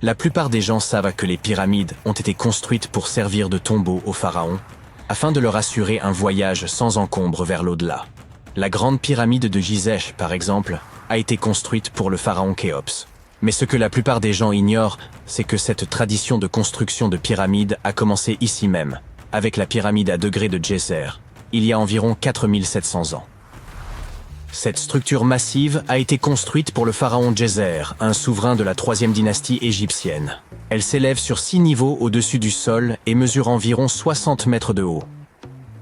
La plupart des gens savent que les pyramides ont été construites pour servir de tombeau aux pharaons, afin de leur assurer un voyage sans encombre vers l'au-delà. La grande pyramide de Gizeh, par exemple, a été construite pour le pharaon Khéops. Mais ce que la plupart des gens ignorent, c'est que cette tradition de construction de pyramides a commencé ici même, avec la pyramide à degrés de Djéser, il y a environ 4700 ans. Cette structure massive a été construite pour le pharaon Djéser, un souverain de la 3e dynastie égyptienne. Elle s'élève sur 6 niveaux au-dessus du sol et mesure environ 60 mètres de haut.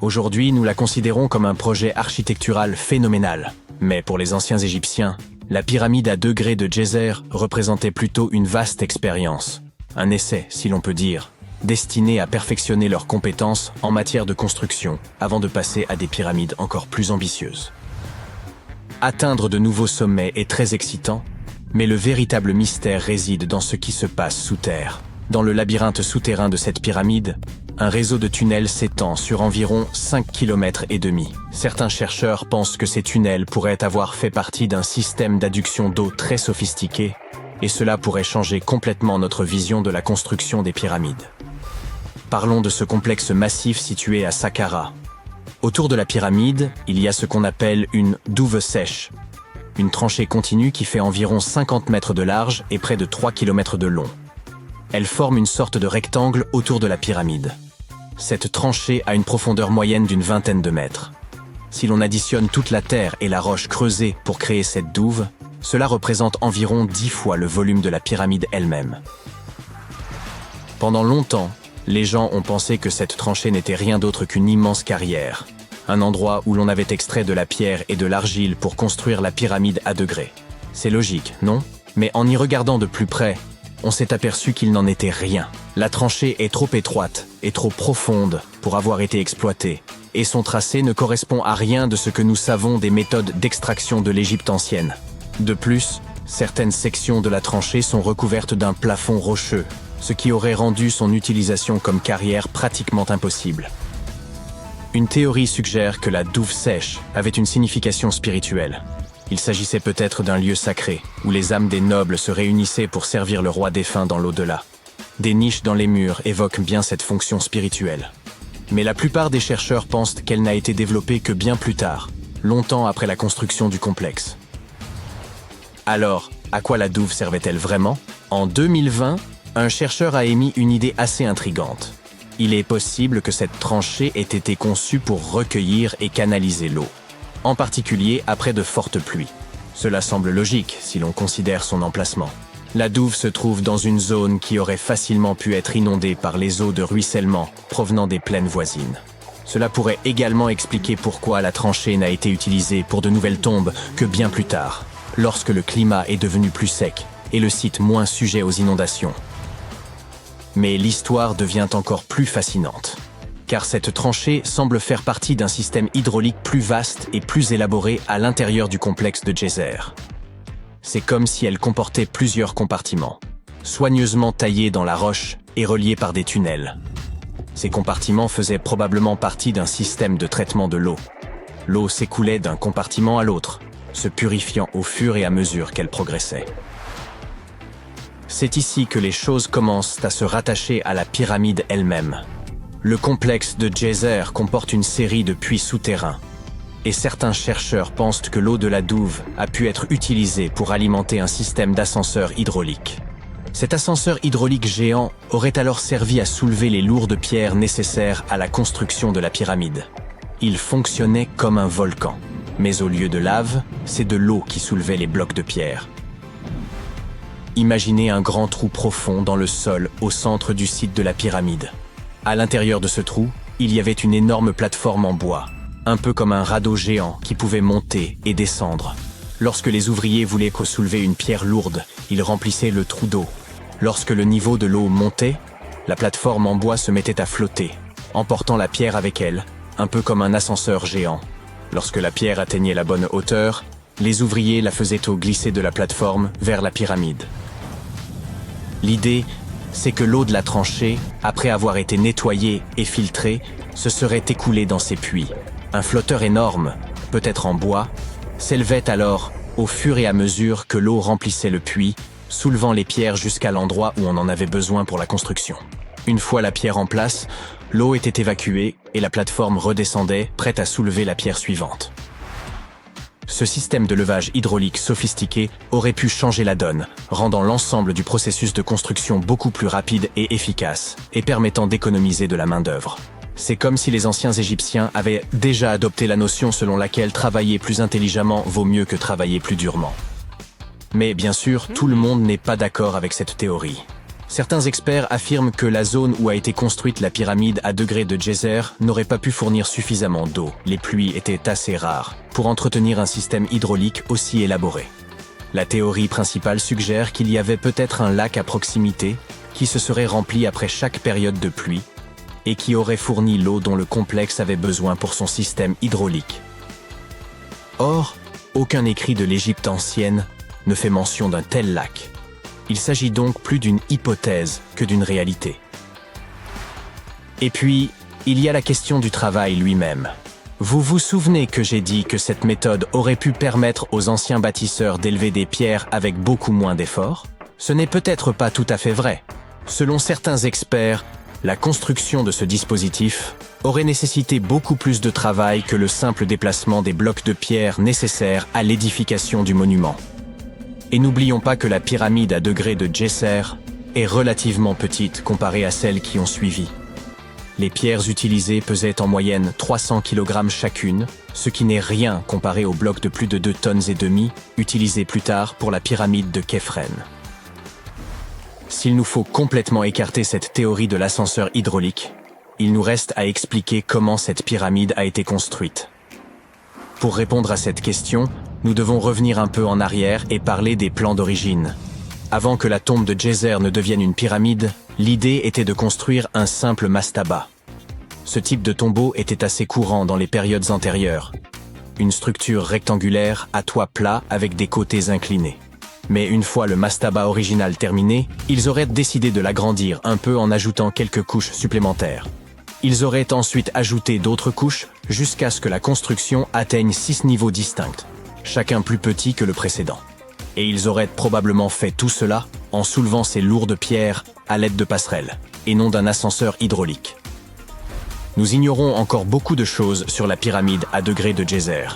Aujourd'hui, nous la considérons comme un projet architectural phénoménal. Mais pour les anciens Égyptiens, la pyramide à degrés de Djéser représentait plutôt une vaste expérience. Un essai, si l'on peut dire, destiné à perfectionner leurs compétences en matière de construction, avant de passer à des pyramides encore plus ambitieuses. Atteindre de nouveaux sommets est très excitant, mais le véritable mystère réside dans ce qui se passe sous terre. Dans le labyrinthe souterrain de cette pyramide, un réseau de tunnels s'étend sur environ 5,5 km. Certains chercheurs pensent que ces tunnels pourraient avoir fait partie d'un système d'adduction d'eau très sophistiqué, et cela pourrait changer complètement notre vision de la construction des pyramides. Parlons de ce complexe massif situé à Saqqara. Autour de la pyramide, il y a ce qu'on appelle une douve sèche, une tranchée continue qui fait environ 50 mètres de large et près de 3 km de long. Elle forme une sorte de rectangle autour de la pyramide. Cette tranchée a une profondeur moyenne d'une vingtaine de mètres. Si l'on additionne toute la terre et la roche creusée pour créer cette douve, cela représente environ 10 fois le volume de la pyramide elle-même. Pendant longtemps, les gens ont pensé que cette tranchée n'était rien d'autre qu'une immense carrière, un endroit où l'on avait extrait de la pierre et de l'argile pour construire la pyramide à degrés. C'est logique, non? Mais en y regardant de plus près, on s'est aperçu qu'il n'en était rien. La tranchée est trop étroite et trop profonde pour avoir été exploitée, et son tracé ne correspond à rien de ce que nous savons des méthodes d'extraction de l'Égypte ancienne. De plus, certaines sections de la tranchée sont recouvertes d'un plafond rocheux, ce qui aurait rendu son utilisation comme carrière pratiquement impossible. Une théorie suggère que la douve sèche avait une signification spirituelle. Il s'agissait peut-être d'un lieu sacré, où les âmes des nobles se réunissaient pour servir le roi défunt dans l'au-delà. Des niches dans les murs évoquent bien cette fonction spirituelle. Mais la plupart des chercheurs pensent qu'elle n'a été développée que bien plus tard, longtemps après la construction du complexe. Alors, à quoi la douve servait-elle vraiment? En 2020, un chercheur a émis une idée assez intrigante. Il est possible que cette tranchée ait été conçue pour recueillir et canaliser l'eau, en particulier après de fortes pluies. Cela semble logique si l'on considère son emplacement. La douve se trouve dans une zone qui aurait facilement pu être inondée par les eaux de ruissellement provenant des plaines voisines. Cela pourrait également expliquer pourquoi la tranchée n'a été utilisée pour de nouvelles tombes que bien plus tard, lorsque le climat est devenu plus sec et le site moins sujet aux inondations. Mais l'histoire devient encore plus fascinante, car cette tranchée semble faire partie d'un système hydraulique plus vaste et plus élaboré à l'intérieur du complexe de Djéser. C'est comme si elle comportait plusieurs compartiments, soigneusement taillés dans la roche et reliés par des tunnels. Ces compartiments faisaient probablement partie d'un système de traitement de l'eau. L'eau s'écoulait d'un compartiment à l'autre, se purifiant au fur et à mesure qu'elle progressait. C'est ici que les choses commencent à se rattacher à la pyramide elle-même. Le complexe de Djéser comporte une série de puits souterrains, et certains chercheurs pensent que l'eau de la douve a pu être utilisée pour alimenter un système d'ascenseur hydraulique. Cet ascenseur hydraulique géant aurait alors servi à soulever les lourdes pierres nécessaires à la construction de la pyramide. Il fonctionnait comme un volcan, mais au lieu de lave, c'est de l'eau qui soulevait les blocs de pierre. Imaginez un grand trou profond dans le sol au centre du site de la pyramide. À l'intérieur de ce trou, il y avait une énorme plateforme en bois, un peu comme un radeau géant qui pouvait monter et descendre. Lorsque les ouvriers voulaient soulever une pierre lourde, ils remplissaient le trou d'eau. Lorsque le niveau de l'eau montait, la plateforme en bois se mettait à flotter, emportant la pierre avec elle, un peu comme un ascenseur géant. Lorsque la pierre atteignait la bonne hauteur, les ouvriers la faisaient glisser de la plateforme vers la pyramide. L'idée, c'est que l'eau de la tranchée, après avoir été nettoyée et filtrée, se serait écoulée dans ces puits. Un flotteur énorme, peut-être en bois, s'élevait alors au fur et à mesure que l'eau remplissait le puits soulevant les pierres jusqu'à l'endroit où on en avait besoin pour la construction. Une fois la pierre en place, l'eau était évacuée et la plateforme redescendait, prête à soulever la pierre suivante. Ce système de levage hydraulique sophistiqué aurait pu changer la donne, rendant l'ensemble du processus de construction beaucoup plus rapide et efficace, et permettant d'économiser de la main-d'œuvre. C'est comme si les anciens Égyptiens avaient déjà adopté la notion selon laquelle travailler plus intelligemment vaut mieux que travailler plus durement. Mais bien sûr, tout le monde n'est pas d'accord avec cette théorie. Certains experts affirment que la zone où a été construite la pyramide à degré de Djéser n'aurait pas pu fournir suffisamment d'eau. Les pluies étaient assez rares pour entretenir un système hydraulique aussi élaboré. La théorie principale suggère qu'il y avait peut-être un lac à proximité qui se serait rempli après chaque période de pluie et qui aurait fourni l'eau dont le complexe avait besoin pour son système hydraulique. Or, aucun écrit de l'Égypte ancienne ne fait mention d'un tel lac. Il s'agit donc plus d'une hypothèse que d'une réalité. Et puis, il y a la question du travail lui-même. Vous vous souvenez que j'ai dit que cette méthode aurait pu permettre aux anciens bâtisseurs d'élever des pierres avec beaucoup moins d'efforts? Ce n'est peut-être pas tout à fait vrai. Selon certains experts, la construction de ce dispositif aurait nécessité beaucoup plus de travail que le simple déplacement des blocs de pierre nécessaires à l'édification du monument. Et n'oublions pas que la pyramide à degré de Djéser est relativement petite comparée à celles qui ont suivi. Les pierres utilisées pesaient en moyenne 300 kg chacune, ce qui n'est rien comparé aux blocs de plus de 2,5 tonnes utilisés plus tard pour la pyramide de Khéphren. S'il nous faut complètement écarter cette théorie de l'ascenseur hydraulique, il nous reste à expliquer comment cette pyramide a été construite. Pour répondre à cette question, nous devons revenir un peu en arrière et parler des plans d'origine. Avant que la tombe de Djéser ne devienne une pyramide, l'idée était de construire un simple mastaba. Ce type de tombeau était assez courant dans les périodes antérieures. Une structure rectangulaire à toit plat avec des côtés inclinés. Mais une fois le mastaba original terminé, ils auraient décidé de l'agrandir un peu en ajoutant quelques couches supplémentaires. Ils auraient ensuite ajouté d'autres couches jusqu'à ce que la construction atteigne 6 niveaux distincts, chacun plus petit que le précédent. Et ils auraient probablement fait tout cela en soulevant ces lourdes pierres à l'aide de passerelles, et non d'un ascenseur hydraulique. Nous ignorons encore beaucoup de choses sur la pyramide à degré de Djéser.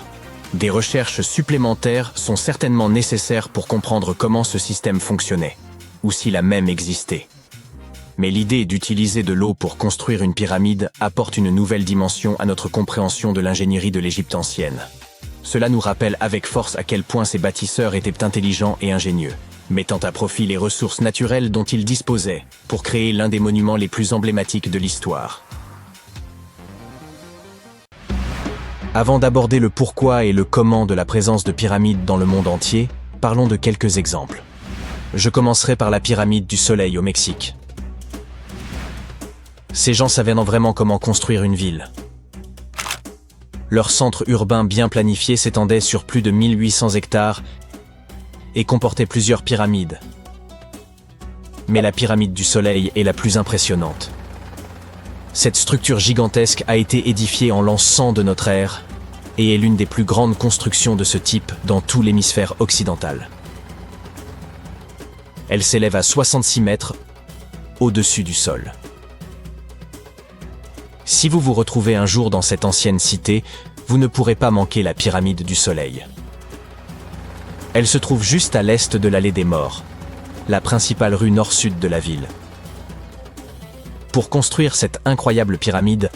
Des recherches supplémentaires sont certainement nécessaires pour comprendre comment ce système fonctionnait, ou s'il a même existé. Mais l'idée d'utiliser de l'eau pour construire une pyramide apporte une nouvelle dimension à notre compréhension de l'ingénierie de l'Égypte ancienne. Cela nous rappelle avec force à quel point ces bâtisseurs étaient intelligents et ingénieux, mettant à profit les ressources naturelles dont ils disposaient pour créer l'un des monuments les plus emblématiques de l'histoire. Avant d'aborder le pourquoi et le comment de la présence de pyramides dans le monde entier, parlons de quelques exemples. Je commencerai par la pyramide du Soleil au Mexique. Ces gens savaient vraiment comment construire une ville. Leur centre urbain bien planifié s'étendait sur plus de 1800 hectares et comportait plusieurs pyramides. Mais la pyramide du Soleil est la plus impressionnante. Cette structure gigantesque a été édifiée en l'an 100 de notre ère et est l'une des plus grandes constructions de ce type dans tout l'hémisphère occidental. Elle s'élève à 66 mètres au-dessus du sol. Si vous vous retrouvez un jour dans cette ancienne cité, vous ne pourrez pas manquer la pyramide du Soleil. Elle se trouve juste à l'est de l'allée des Morts, la principale rue nord-sud de la ville. Pour construire cette incroyable pyramide,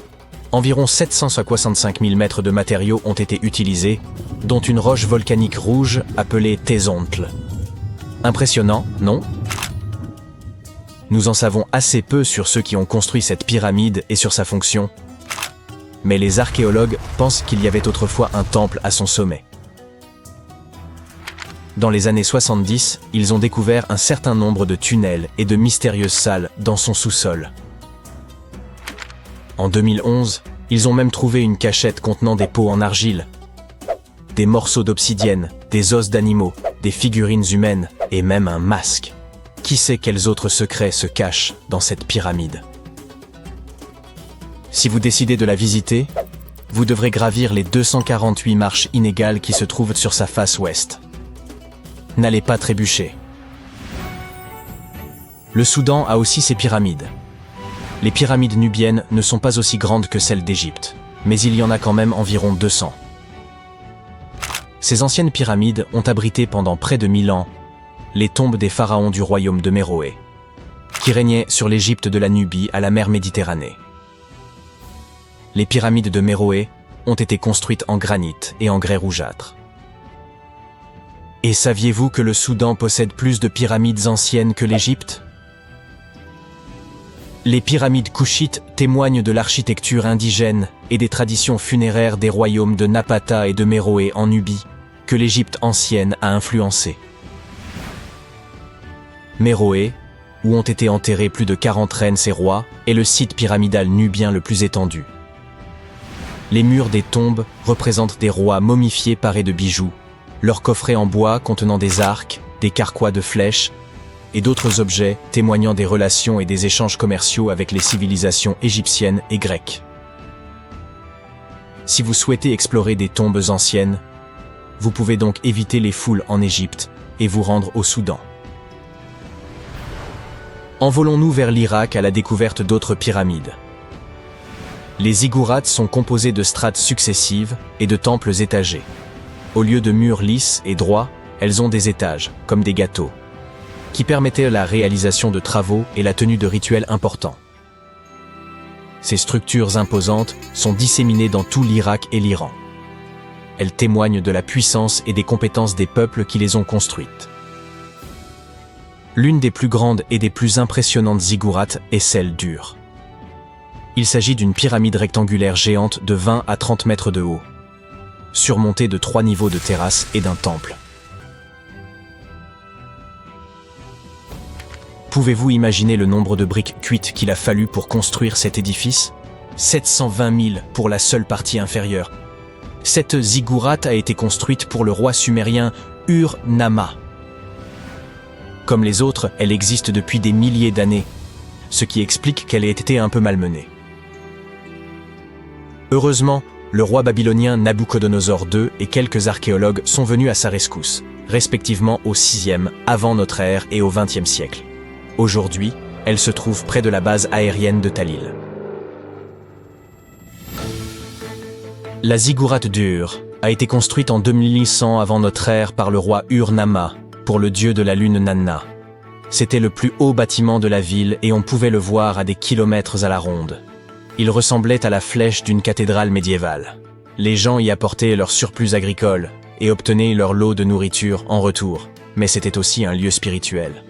environ 765 000 mètres de matériaux ont été utilisés, dont une roche volcanique rouge appelée Tézontl. Impressionnant, non ? Nous en savons assez peu sur ceux qui ont construit cette pyramide et sur sa fonction. Mais les archéologues pensent qu'il y avait autrefois un temple à son sommet. Dans les années 70, ils ont découvert un certain nombre de tunnels et de mystérieuses salles dans son sous-sol. En 2011, ils ont même trouvé une cachette contenant des pots en argile, des morceaux d'obsidienne, des os d'animaux, des figurines humaines et même un masque. Qui sait quels autres secrets se cachent dans cette pyramide? Si vous décidez de la visiter, vous devrez gravir les 248 marches inégales qui se trouvent sur sa face ouest. N'allez pas trébucher. Le Soudan a aussi ses pyramides. Les pyramides nubiennes ne sont pas aussi grandes que celles d'Égypte, mais il y en a quand même environ 200. Ces anciennes pyramides ont abrité pendant près de 1000 ans les tombes des pharaons du royaume de Méroé, qui régnait sur l'Égypte de la Nubie à la mer Méditerranée. Les pyramides de Méroé ont été construites en granit et en grès rougeâtre. Et saviez-vous que le Soudan possède plus de pyramides anciennes que l'Égypte? Les pyramides couchites témoignent de l'architecture indigène et des traditions funéraires des royaumes de Napata et de Méroé en Nubie, que l'Égypte ancienne a influencé. Méroé, où ont été enterrés plus de 40 reines et rois, est le site pyramidal nubien le plus étendu. Les murs des tombes représentent des rois momifiés parés de bijoux, leurs coffrets en bois contenant des arcs, des carquois de flèches et d'autres objets témoignant des relations et des échanges commerciaux avec les civilisations égyptiennes et grecques. Si vous souhaitez explorer des tombes anciennes, vous pouvez donc éviter les foules en Égypte et vous rendre au Soudan. Envolons-nous vers l'Irak à la découverte d'autres pyramides. Les ziggourats sont composés de strates successives et de temples étagés. Au lieu de murs lisses et droits, elles ont des étages, comme des gâteaux, qui permettaient la réalisation de travaux et la tenue de rituels importants. Ces structures imposantes sont disséminées dans tout l'Irak et l'Iran. Elles témoignent de la puissance et des compétences des peuples qui les ont construites. L'une des plus grandes et des plus impressionnantes ziggourats est celle d'Ur. Il s'agit d'une pyramide rectangulaire géante de 20 à 30 mètres de haut, surmontée de 3 niveaux de terrasse et d'un temple. Pouvez-vous imaginer le nombre de briques cuites qu'il a fallu pour construire cet édifice? 720 000 pour la seule partie inférieure. Cette ziggourate a été construite pour le roi sumérien Ur-Nama. Comme les autres, elle existe depuis des milliers d'années, ce qui explique qu'elle ait été un peu malmenée. Heureusement, le roi babylonien Nabuchodonosor II et quelques archéologues sont venus à sa rescousse, respectivement au VIe avant notre ère et au XXe siècle. Aujourd'hui, elle se trouve près de la base aérienne de Talil. La ziggourate d'Ur a été construite en 2100 avant notre ère par le roi Ur-Nama, pour le dieu de la lune Nanna. C'était le plus haut bâtiment de la ville et on pouvait le voir à des kilomètres à la ronde. Il ressemblait à la flèche d'une cathédrale médiévale. Les gens y apportaient leur surplus agricole et obtenaient leur lot de nourriture en retour, mais c'était aussi un lieu spirituel.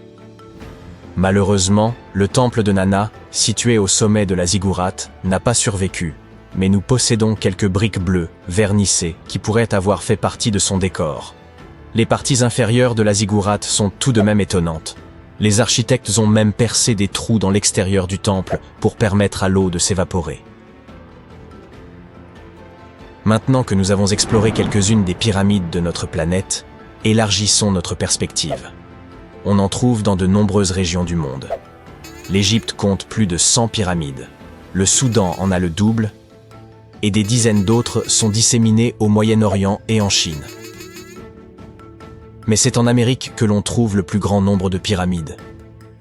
Malheureusement, le temple de Nanna, situé au sommet de la ziggourate, n'a pas survécu, mais nous possédons quelques briques bleues, vernissées, qui pourraient avoir fait partie de son décor. Les parties inférieures de la ziggourate sont tout de même étonnantes. Les architectes ont même percé des trous dans l'extérieur du temple pour permettre à l'eau de s'évaporer. Maintenant que nous avons exploré quelques-unes des pyramides de notre planète, élargissons notre perspective. On en trouve dans de nombreuses régions du monde. L'Égypte compte plus de 100 pyramides. Le Soudan en a le double, et des dizaines d'autres sont disséminées au Moyen-Orient et en Chine. Mais c'est en Amérique que l'on trouve le plus grand nombre de pyramides.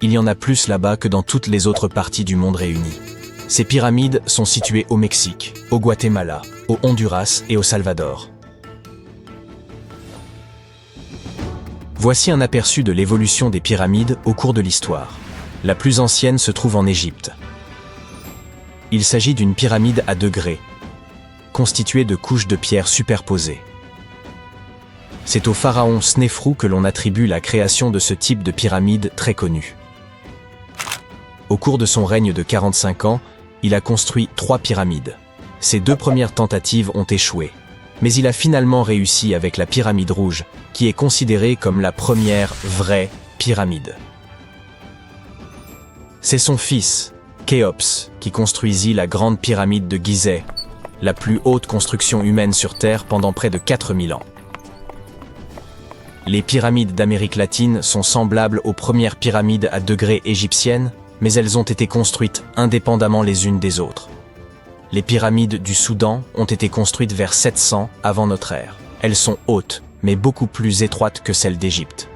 Il y en a plus là-bas que dans toutes les autres parties du monde réunies. Ces pyramides sont situées au Mexique, au Guatemala, au Honduras et au Salvador. Voici un aperçu de l'évolution des pyramides au cours de l'histoire. La plus ancienne se trouve en Égypte. Il s'agit d'une pyramide à degrés, constituée de couches de pierres superposées. C'est au pharaon Snéfrou que l'on attribue la création de ce type de pyramide très connu. Au cours de son règne de 45 ans, il a construit 3 pyramides. Ses 2 premières tentatives ont échoué, mais il a finalement réussi avec la pyramide rouge, qui est considérée comme la première vraie pyramide. C'est son fils, Khéops, qui construisit la grande pyramide de Gizeh, la plus haute construction humaine sur Terre pendant près de 4000 ans. Les pyramides d'Amérique latine sont semblables aux premières pyramides à degrés égyptiennes, mais elles ont été construites indépendamment les unes des autres. Les pyramides du Soudan ont été construites vers 700 avant notre ère. Elles sont hautes, mais beaucoup plus étroites que celles d'Égypte.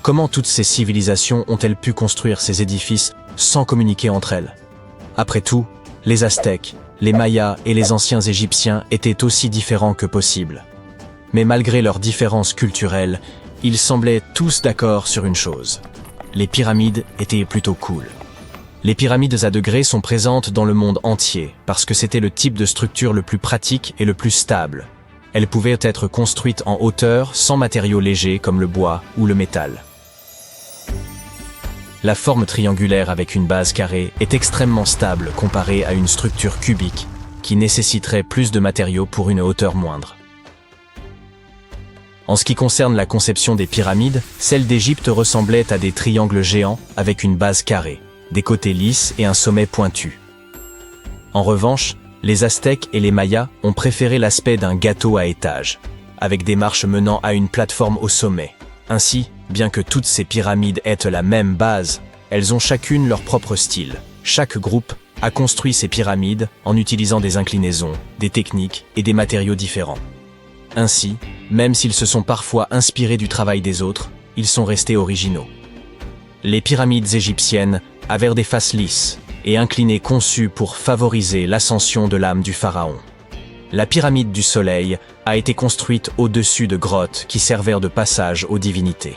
Comment toutes ces civilisations ont-elles pu construire ces édifices sans communiquer entre elles? Après tout, les Aztèques, les Mayas et les anciens Égyptiens étaient aussi différents que possible. Mais malgré leurs différences culturelles, ils semblaient tous d'accord sur une chose. Les pyramides étaient plutôt cool. Les pyramides à degrés sont présentes dans le monde entier parce que c'était le type de structure le plus pratique et le plus stable. Elles pouvaient être construites en hauteur sans matériaux légers comme le bois ou le métal. La forme triangulaire avec une base carrée est extrêmement stable comparée à une structure cubique qui nécessiterait plus de matériaux pour une hauteur moindre. En ce qui concerne la conception des pyramides, celle d'Égypte ressemblait à des triangles géants avec une base carrée, des côtés lisses et un sommet pointu. En revanche, les Aztèques et les Mayas ont préféré l'aspect d'un gâteau à étages, avec des marches menant à une plateforme au sommet. Ainsi, bien que toutes ces pyramides aient la même base, elles ont chacune leur propre style. Chaque groupe a construit ces pyramides en utilisant des inclinaisons, des techniques et des matériaux différents. Ainsi, même s'ils se sont parfois inspirés du travail des autres, ils sont restés originaux. Les pyramides égyptiennes avaient des faces lisses et inclinées conçues pour favoriser l'ascension de l'âme du pharaon. La pyramide du soleil a été construite au-dessus de grottes qui servirent de passage aux divinités.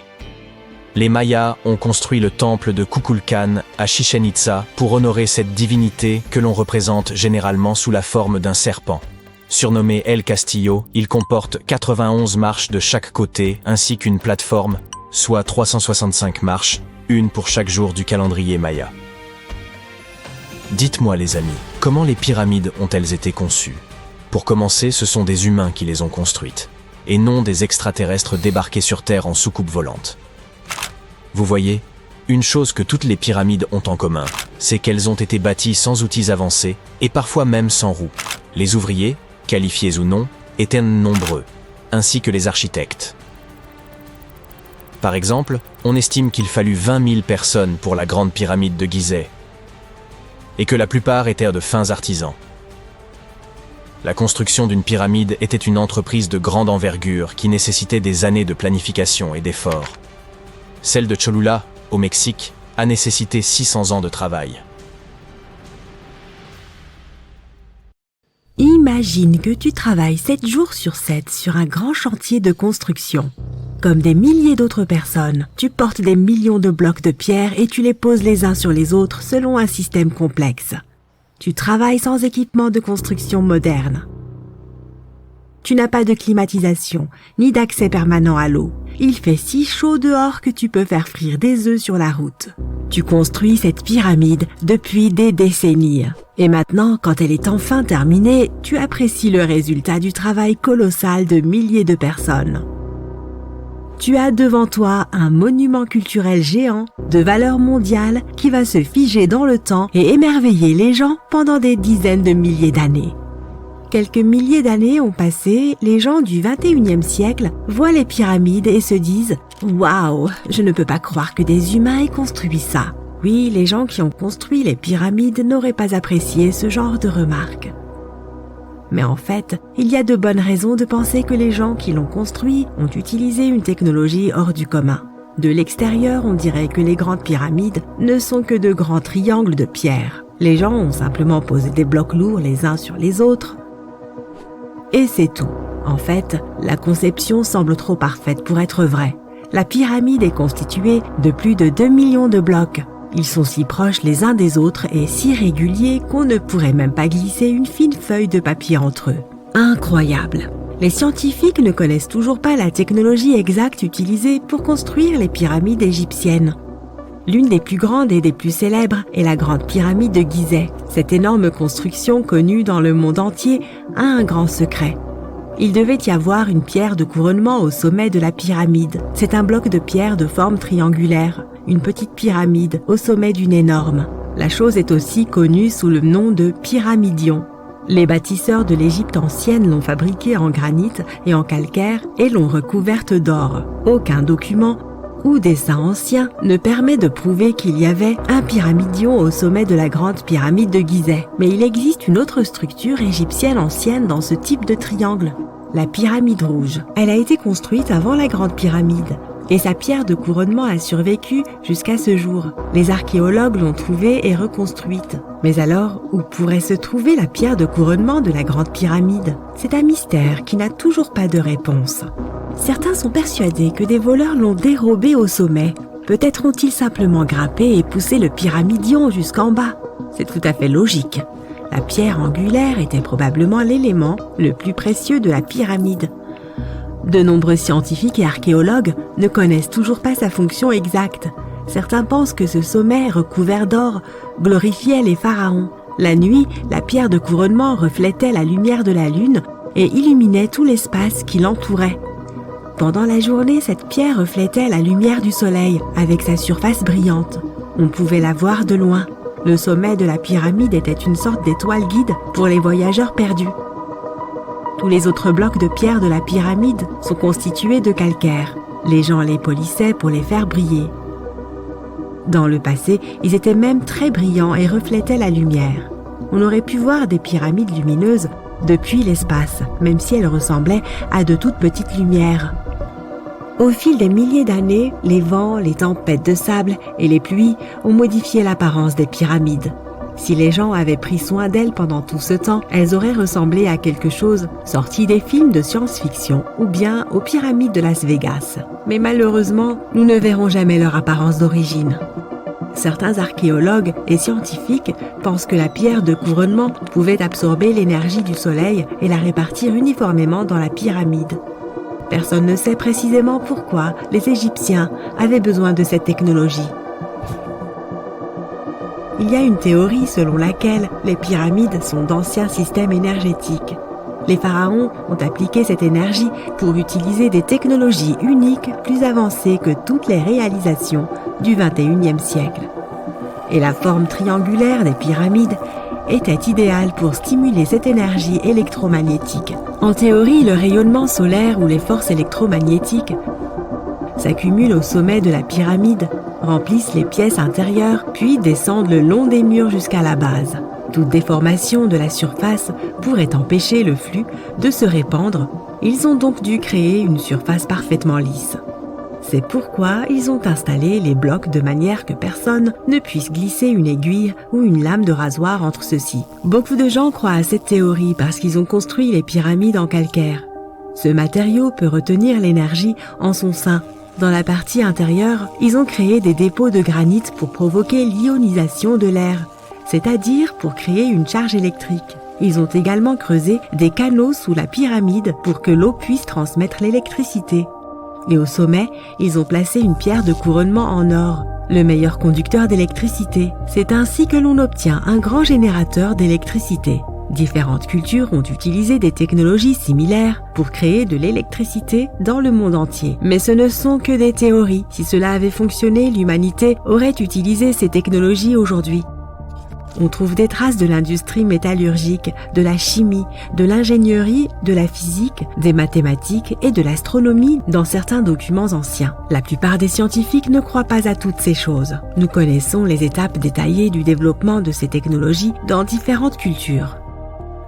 Les Mayas ont construit le temple de Kukulkan à Chichén Itzá pour honorer cette divinité que l'on représente généralement sous la forme d'un serpent. Surnommé El Castillo, il comporte 91 marches de chaque côté ainsi qu'une plateforme, soit 365 marches, une pour chaque jour du calendrier maya. Dites-moi les amis, comment les pyramides ont-elles été conçues? Pour commencer, ce sont des humains qui les ont construites, et non des extraterrestres débarqués sur Terre en soucoupe volante. Vous voyez, une chose que toutes les pyramides ont en commun, c'est qu'elles ont été bâties sans outils avancés et parfois même sans roues. Les ouvriers, qualifiés ou non, étaient nombreux, ainsi que les architectes. Par exemple, on estime qu'il fallut 20 000 personnes pour la grande pyramide de Gizeh, et que la plupart étaient de fins artisans. La construction d'une pyramide était une entreprise de grande envergure qui nécessitait des années de planification et d'efforts. Celle de Cholula, au Mexique, a nécessité 600 ans de travail. Imagine que tu travailles 7 jours sur 7 sur un grand chantier de construction. Comme des milliers d'autres personnes, tu portes des millions de blocs de pierre et tu les poses les uns sur les autres selon un système complexe. Tu travailles sans équipement de construction moderne. Tu n'as pas de climatisation, ni d'accès permanent à l'eau. Il fait si chaud dehors que tu peux faire frire des œufs sur la route. Tu construis cette pyramide depuis des décennies. Et maintenant, quand elle est enfin terminée, tu apprécies le résultat du travail colossal de milliers de personnes. Tu as devant toi un monument culturel géant de valeur mondiale qui va se figer dans le temps et émerveiller les gens pendant des dizaines de milliers d'années. Quelques milliers d'années ont passé, les gens du 21e siècle voient les pyramides et se disent « Waouh, je ne peux pas croire que des humains aient construit ça ». Oui, les gens qui ont construit les pyramides n'auraient pas apprécié ce genre de remarques. Mais en fait, il y a de bonnes raisons de penser que les gens qui l'ont construit ont utilisé une technologie hors du commun. De l'extérieur, on dirait que les grandes pyramides ne sont que de grands triangles de pierre. Les gens ont simplement posé des blocs lourds les uns sur les autres. Et c'est tout. En fait, la conception semble trop parfaite pour être vraie. La pyramide est constituée de plus de 2 millions de blocs. Ils sont si proches les uns des autres et si réguliers qu'on ne pourrait même pas glisser une fine feuille de papier entre eux. Incroyable! Les scientifiques ne connaissent toujours pas la technologie exacte utilisée pour construire les pyramides égyptiennes. L'une des plus grandes et des plus célèbres est la grande pyramide de Gizeh. Cette énorme construction connue dans le monde entier a un grand secret. Il devait y avoir une pierre de couronnement au sommet de la pyramide. C'est un bloc de pierre de forme triangulaire, une petite pyramide au sommet d'une énorme. La chose est aussi connue sous le nom de pyramidion. Les bâtisseurs de l'Égypte ancienne l'ont fabriquée en granit et en calcaire et l'ont recouverte d'or. Aucun document ou dessin ancien ne permet de prouver qu'il y avait un pyramidion au sommet de la grande pyramide de Gizeh. Mais il existe une autre structure égyptienne ancienne dans ce type de triangle, la pyramide rouge. Elle a été construite avant la grande pyramide. et sa pierre de couronnement a survécu jusqu'à ce jour. Les archéologues l'ont trouvée et reconstruite. Mais alors, où pourrait se trouver la pierre de couronnement de la Grande Pyramide? C'est un mystère qui n'a toujours pas de réponse. Certains sont persuadés que des voleurs l'ont dérobée au sommet. Peut-être ont-ils simplement grimpé et poussé le pyramidion jusqu'en bas. C'est tout à fait logique. La pierre angulaire était probablement l'élément le plus précieux de la pyramide. De nombreux scientifiques et archéologues ne connaissent toujours pas sa fonction exacte. Certains pensent que ce sommet recouvert d'or glorifiait les pharaons. La nuit, la pierre de couronnement reflétait la lumière de la lune et illuminait tout l'espace qui l'entourait. Pendant la journée, cette pierre reflétait la lumière du soleil avec sa surface brillante. On pouvait la voir de loin. Le sommet de la pyramide était une sorte d'étoile guide pour les voyageurs perdus. Tous les autres blocs de pierre de la pyramide sont constitués de calcaire. Les gens les polissaient pour les faire briller. Dans le passé, ils étaient même très brillants et reflétaient la lumière. On aurait pu voir des pyramides lumineuses depuis l'espace, même si elles ressemblaient à de toutes petites lumières. Au fil des milliers d'années, les vents, les tempêtes de sable et les pluies ont modifié l'apparence des pyramides. Si les gens avaient pris soin d'elles pendant tout ce temps, elles auraient ressemblé à quelque chose sorti des films de science-fiction ou bien aux pyramides de Las Vegas. Mais malheureusement, nous ne verrons jamais leur apparence d'origine. Certains archéologues et scientifiques pensent que la pierre de couronnement pouvait absorber l'énergie du soleil et la répartir uniformément dans la pyramide. Personne ne sait précisément pourquoi les Égyptiens avaient besoin de cette technologie. Il y a une théorie selon laquelle les pyramides sont d'anciens systèmes énergétiques. Les pharaons ont appliqué cette énergie pour utiliser des technologies uniques plus avancées que toutes les réalisations du XXIe siècle. Et la forme triangulaire des pyramides était idéale pour stimuler cette énergie électromagnétique. En théorie, le rayonnement solaire ou les forces électromagnétiques s'accumulent au sommet de la pyramide, remplissent les pièces intérieures, puis descendent le long des murs jusqu'à la base. Toute déformation de la surface pourrait empêcher le flux de se répandre. Ils ont donc dû créer une surface parfaitement lisse. C'est pourquoi ils ont installé les blocs de manière que personne ne puisse glisser une aiguille ou une lame de rasoir entre ceux-ci. Beaucoup de gens croient à cette théorie parce qu'ils ont construit les pyramides en calcaire. Ce matériau peut retenir l'énergie en son sein. Dans la partie intérieure, ils ont créé des dépôts de granit pour provoquer l'ionisation de l'air, c'est-à-dire pour créer une charge électrique. Ils ont également creusé des canaux sous la pyramide pour que l'eau puisse transmettre l'électricité. Et au sommet, ils ont placé une pierre de couronnement en or, le meilleur conducteur d'électricité. C'est ainsi que l'on obtient un grand générateur d'électricité. Différentes cultures ont utilisé des technologies similaires pour créer de l'électricité dans le monde entier. Mais ce ne sont que des théories. Si cela avait fonctionné, l'humanité aurait utilisé ces technologies aujourd'hui. On trouve des traces de l'industrie métallurgique, de la chimie, de l'ingénierie, de la physique, des mathématiques et de l'astronomie dans certains documents anciens. La plupart des scientifiques ne croient pas à toutes ces choses. Nous connaissons les étapes détaillées du développement de ces technologies dans différentes cultures.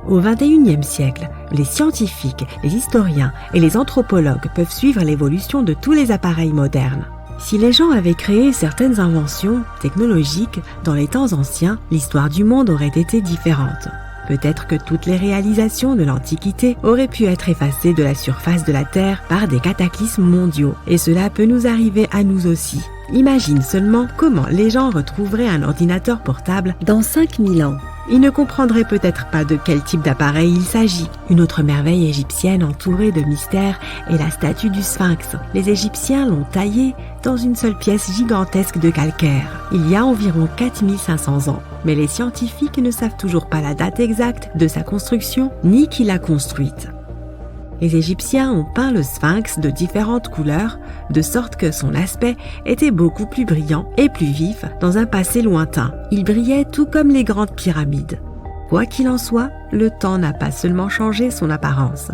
Au XXIe siècle, les scientifiques, les historiens et les anthropologues peuvent suivre l'évolution de tous les appareils modernes. Si les gens avaient créé certaines inventions technologiques dans les temps anciens, l'histoire du monde aurait été différente. Peut-être que toutes les réalisations de l'Antiquité auraient pu être effacées de la surface de la Terre par des cataclysmes mondiaux. Et cela peut nous arriver à nous aussi. Imagine seulement comment les gens retrouveraient un ordinateur portable dans 5000 ans. Ils ne comprendraient peut-être pas de quel type d'appareil il s'agit. Une autre merveille égyptienne entourée de mystères est la statue du Sphinx. Les Égyptiens l'ont taillée dans une seule pièce gigantesque de calcaire. Il y a environ 4500 ans. Mais les scientifiques ne savent toujours pas la date exacte de sa construction ni qui l'a construite. Les Égyptiens ont peint le Sphinx de différentes couleurs, de sorte que son aspect était beaucoup plus brillant et plus vif dans un passé lointain. Il brillait tout comme les grandes pyramides. Quoi qu'il en soit, le temps n'a pas seulement changé son apparence,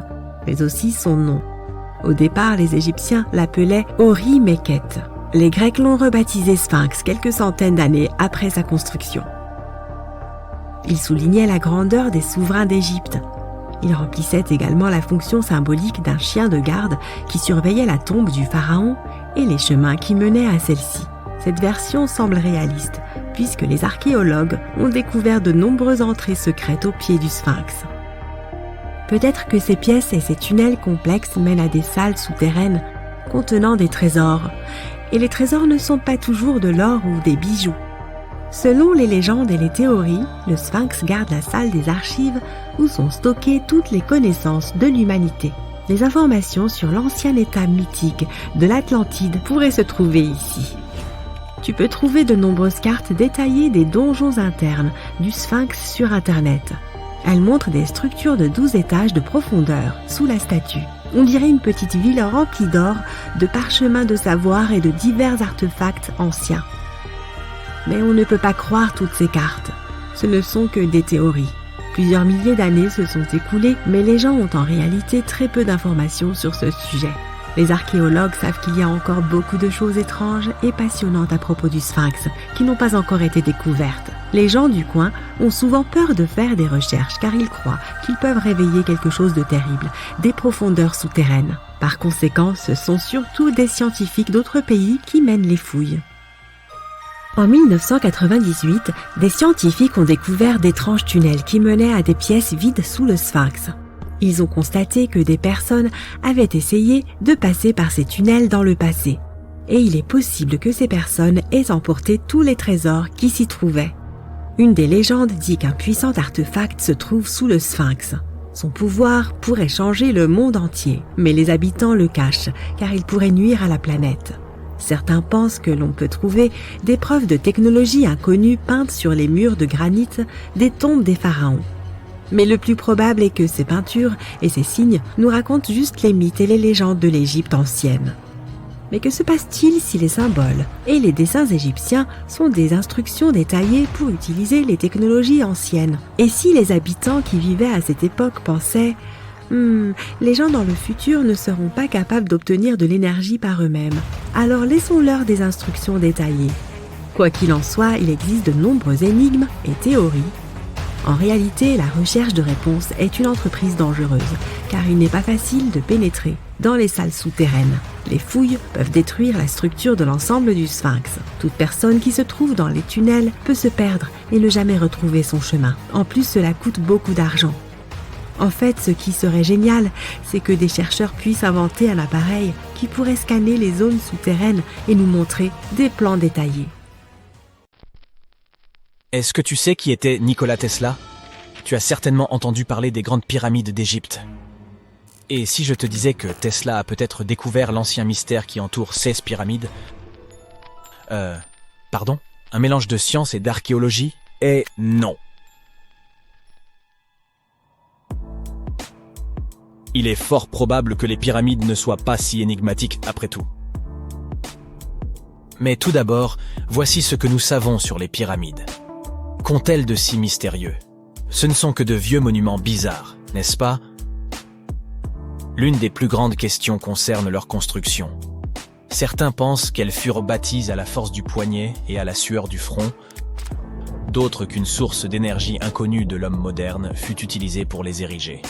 mais aussi son nom. Au départ, les Égyptiens l'appelaient Ori-Mekhet. Les Grecs l'ont rebaptisé Sphinx quelques centaines d'années après sa construction. Il soulignait la grandeur des souverains d'Égypte. Il remplissait également la fonction symbolique d'un chien de garde qui surveillait la tombe du pharaon et les chemins qui menaient à celle-ci. Cette version semble réaliste, puisque les archéologues ont découvert de nombreuses entrées secrètes au pied du Sphinx. Peut-être que ces pièces et ces tunnels complexes mènent à des salles souterraines contenant des trésors, et les trésors ne sont pas toujours de l'or ou des bijoux. Selon les légendes et les théories, le Sphinx garde la salle des archives où sont stockées toutes les connaissances de l'humanité. Les informations sur l'ancien état mythique de l'Atlantide pourraient se trouver ici. Tu peux trouver de nombreuses cartes détaillées des donjons internes du Sphinx sur Internet. Elles montrent des structures de 12 étages de profondeur sous la statue. On dirait une petite ville remplie d'or, de parchemins de savoir et de divers artefacts anciens. Mais on ne peut pas croire toutes ces cartes. Ce ne sont que des théories. Plusieurs milliers d'années se sont écoulées, mais les gens ont en réalité très peu d'informations sur ce sujet. Les archéologues savent qu'il y a encore beaucoup de choses étranges et passionnantes à propos du Sphinx qui n'ont pas encore été découvertes. Les gens du coin ont souvent peur de faire des recherches car ils croient qu'ils peuvent réveiller quelque chose de terrible, des profondeurs souterraines. Par conséquent, ce sont surtout des scientifiques d'autres pays qui mènent les fouilles. En 1998, des scientifiques ont découvert d'étranges tunnels qui menaient à des pièces vides sous le Sphinx. Ils ont constaté que des personnes avaient essayé de passer par ces tunnels dans le passé. Et il est possible que ces personnes aient emporté tous les trésors qui s'y trouvaient. Une des légendes dit qu'un puissant artefact se trouve sous le Sphinx. Son pouvoir pourrait changer le monde entier, mais les habitants le cachent car il pourrait nuire à la planète. Certains pensent que l'on peut trouver des preuves de technologie inconnue peintes sur les murs de granit des tombes des pharaons. Mais le plus probable est que ces peintures et ces signes nous racontent juste les mythes et les légendes de l'Égypte ancienne. Mais que se passe-t-il si les symboles et les dessins égyptiens sont des instructions détaillées pour utiliser les technologies anciennes? Et si les habitants qui vivaient à cette époque pensaient les gens dans le futur ne seront pas capables d'obtenir de l'énergie par eux-mêmes, alors laissons-leur des instructions détaillées. Quoi qu'il en soit, il existe de nombreuses énigmes et théories. En réalité, la recherche de réponses est une entreprise dangereuse, car il n'est pas facile de pénétrer dans les salles souterraines. Les fouilles peuvent détruire la structure de l'ensemble du Sphinx. Toute personne qui se trouve dans les tunnels peut se perdre et ne jamais retrouver son chemin. En plus, cela coûte beaucoup d'argent. En fait, ce qui serait génial, c'est que des chercheurs puissent inventer un appareil qui pourrait scanner les zones souterraines et nous montrer des plans détaillés. Est-ce que tu sais qui était Nikola Tesla? Tu as certainement entendu parler des grandes pyramides d'Égypte. Et si je te disais que Tesla a peut-être découvert l'ancien mystère qui entoure 16 pyramides? Pardon? Un mélange de science et d'archéologie? Et non. Il est fort probable que les pyramides ne soient pas si énigmatiques après tout. Mais tout d'abord, voici ce que nous savons sur les pyramides. Qu'ont-elles de si mystérieux? Ce ne sont que de vieux monuments bizarres, n'est-ce pas? L'une des plus grandes questions concerne leur construction. Certains pensent qu'elles furent bâties à la force du poignet et à la sueur du front, d'autres qu'une source d'énergie inconnue de l'homme moderne fut utilisée pour les ériger.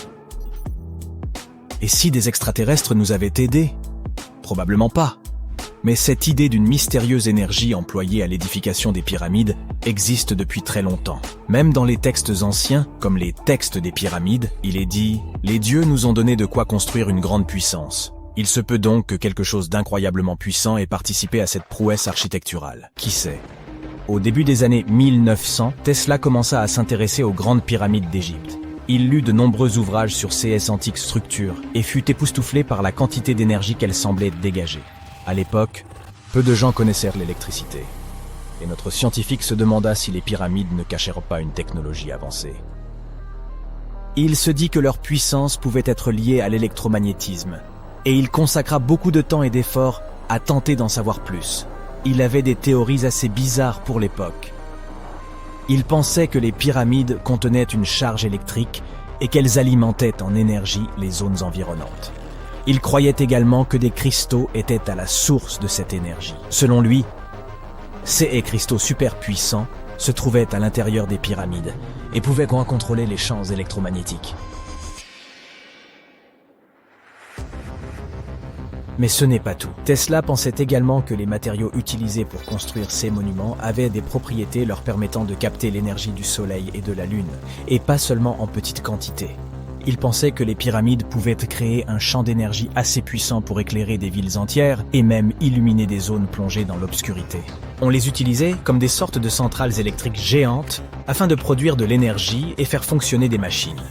Et si des extraterrestres nous avaient aidés? Probablement pas. Mais cette idée d'une mystérieuse énergie employée à l'édification des pyramides existe depuis très longtemps. Même dans les textes anciens, comme les textes des pyramides, il est dit « Les dieux nous ont donné de quoi construire une grande puissance. Il se peut donc que quelque chose d'incroyablement puissant ait participé à cette prouesse architecturale. Qui sait ?» Au début des années 1900, Tesla commença à s'intéresser aux grandes pyramides d'Égypte. Il lut de nombreux ouvrages sur ces antiques structures et fut époustouflé par la quantité d'énergie qu'elles semblaient dégager. À l'époque, peu de gens connaissaient l'électricité. Et notre scientifique se demanda si les pyramides ne cachèrent pas une technologie avancée. Il se dit que leur puissance pouvait être liée à l'électromagnétisme, et il consacra beaucoup de temps et d'efforts à tenter d'en savoir plus. Il avait des théories assez bizarres pour l'époque. Il pensait que les pyramides contenaient une charge électrique et qu'elles alimentaient en énergie les zones environnantes. Il croyait également que des cristaux étaient à la source de cette énergie. Selon lui, ces cristaux super puissants se trouvaient à l'intérieur des pyramides et pouvaient contrôler les champs électromagnétiques. Mais ce n'est pas tout. Tesla pensait également que les matériaux utilisés pour construire ces monuments avaient des propriétés leur permettant de capter l'énergie du Soleil et de la Lune, et pas seulement en petite quantité. Il pensait que les pyramides pouvaient créer un champ d'énergie assez puissant pour éclairer des villes entières et même illuminer des zones plongées dans l'obscurité. On les utilisait comme des sortes de centrales électriques géantes afin de produire de l'énergie et faire fonctionner des machines.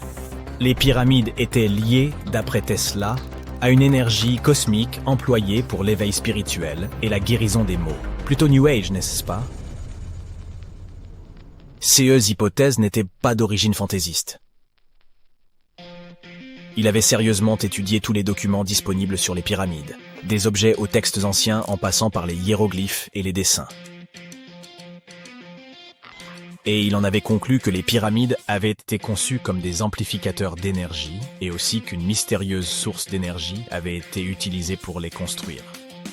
Les pyramides étaient liées, d'après Tesla, à une énergie cosmique employée pour l'éveil spirituel et la guérison des maux. Plutôt New Age, n'est-ce pas? Ces hypothèses n'étaient pas d'origine fantaisiste. Il avait sérieusement étudié tous les documents disponibles sur les pyramides, des objets aux textes anciens en passant par les hiéroglyphes et les dessins. Et il en avait conclu que les pyramides avaient été conçues comme des amplificateurs d'énergie et aussi qu'une mystérieuse source d'énergie avait été utilisée pour les construire.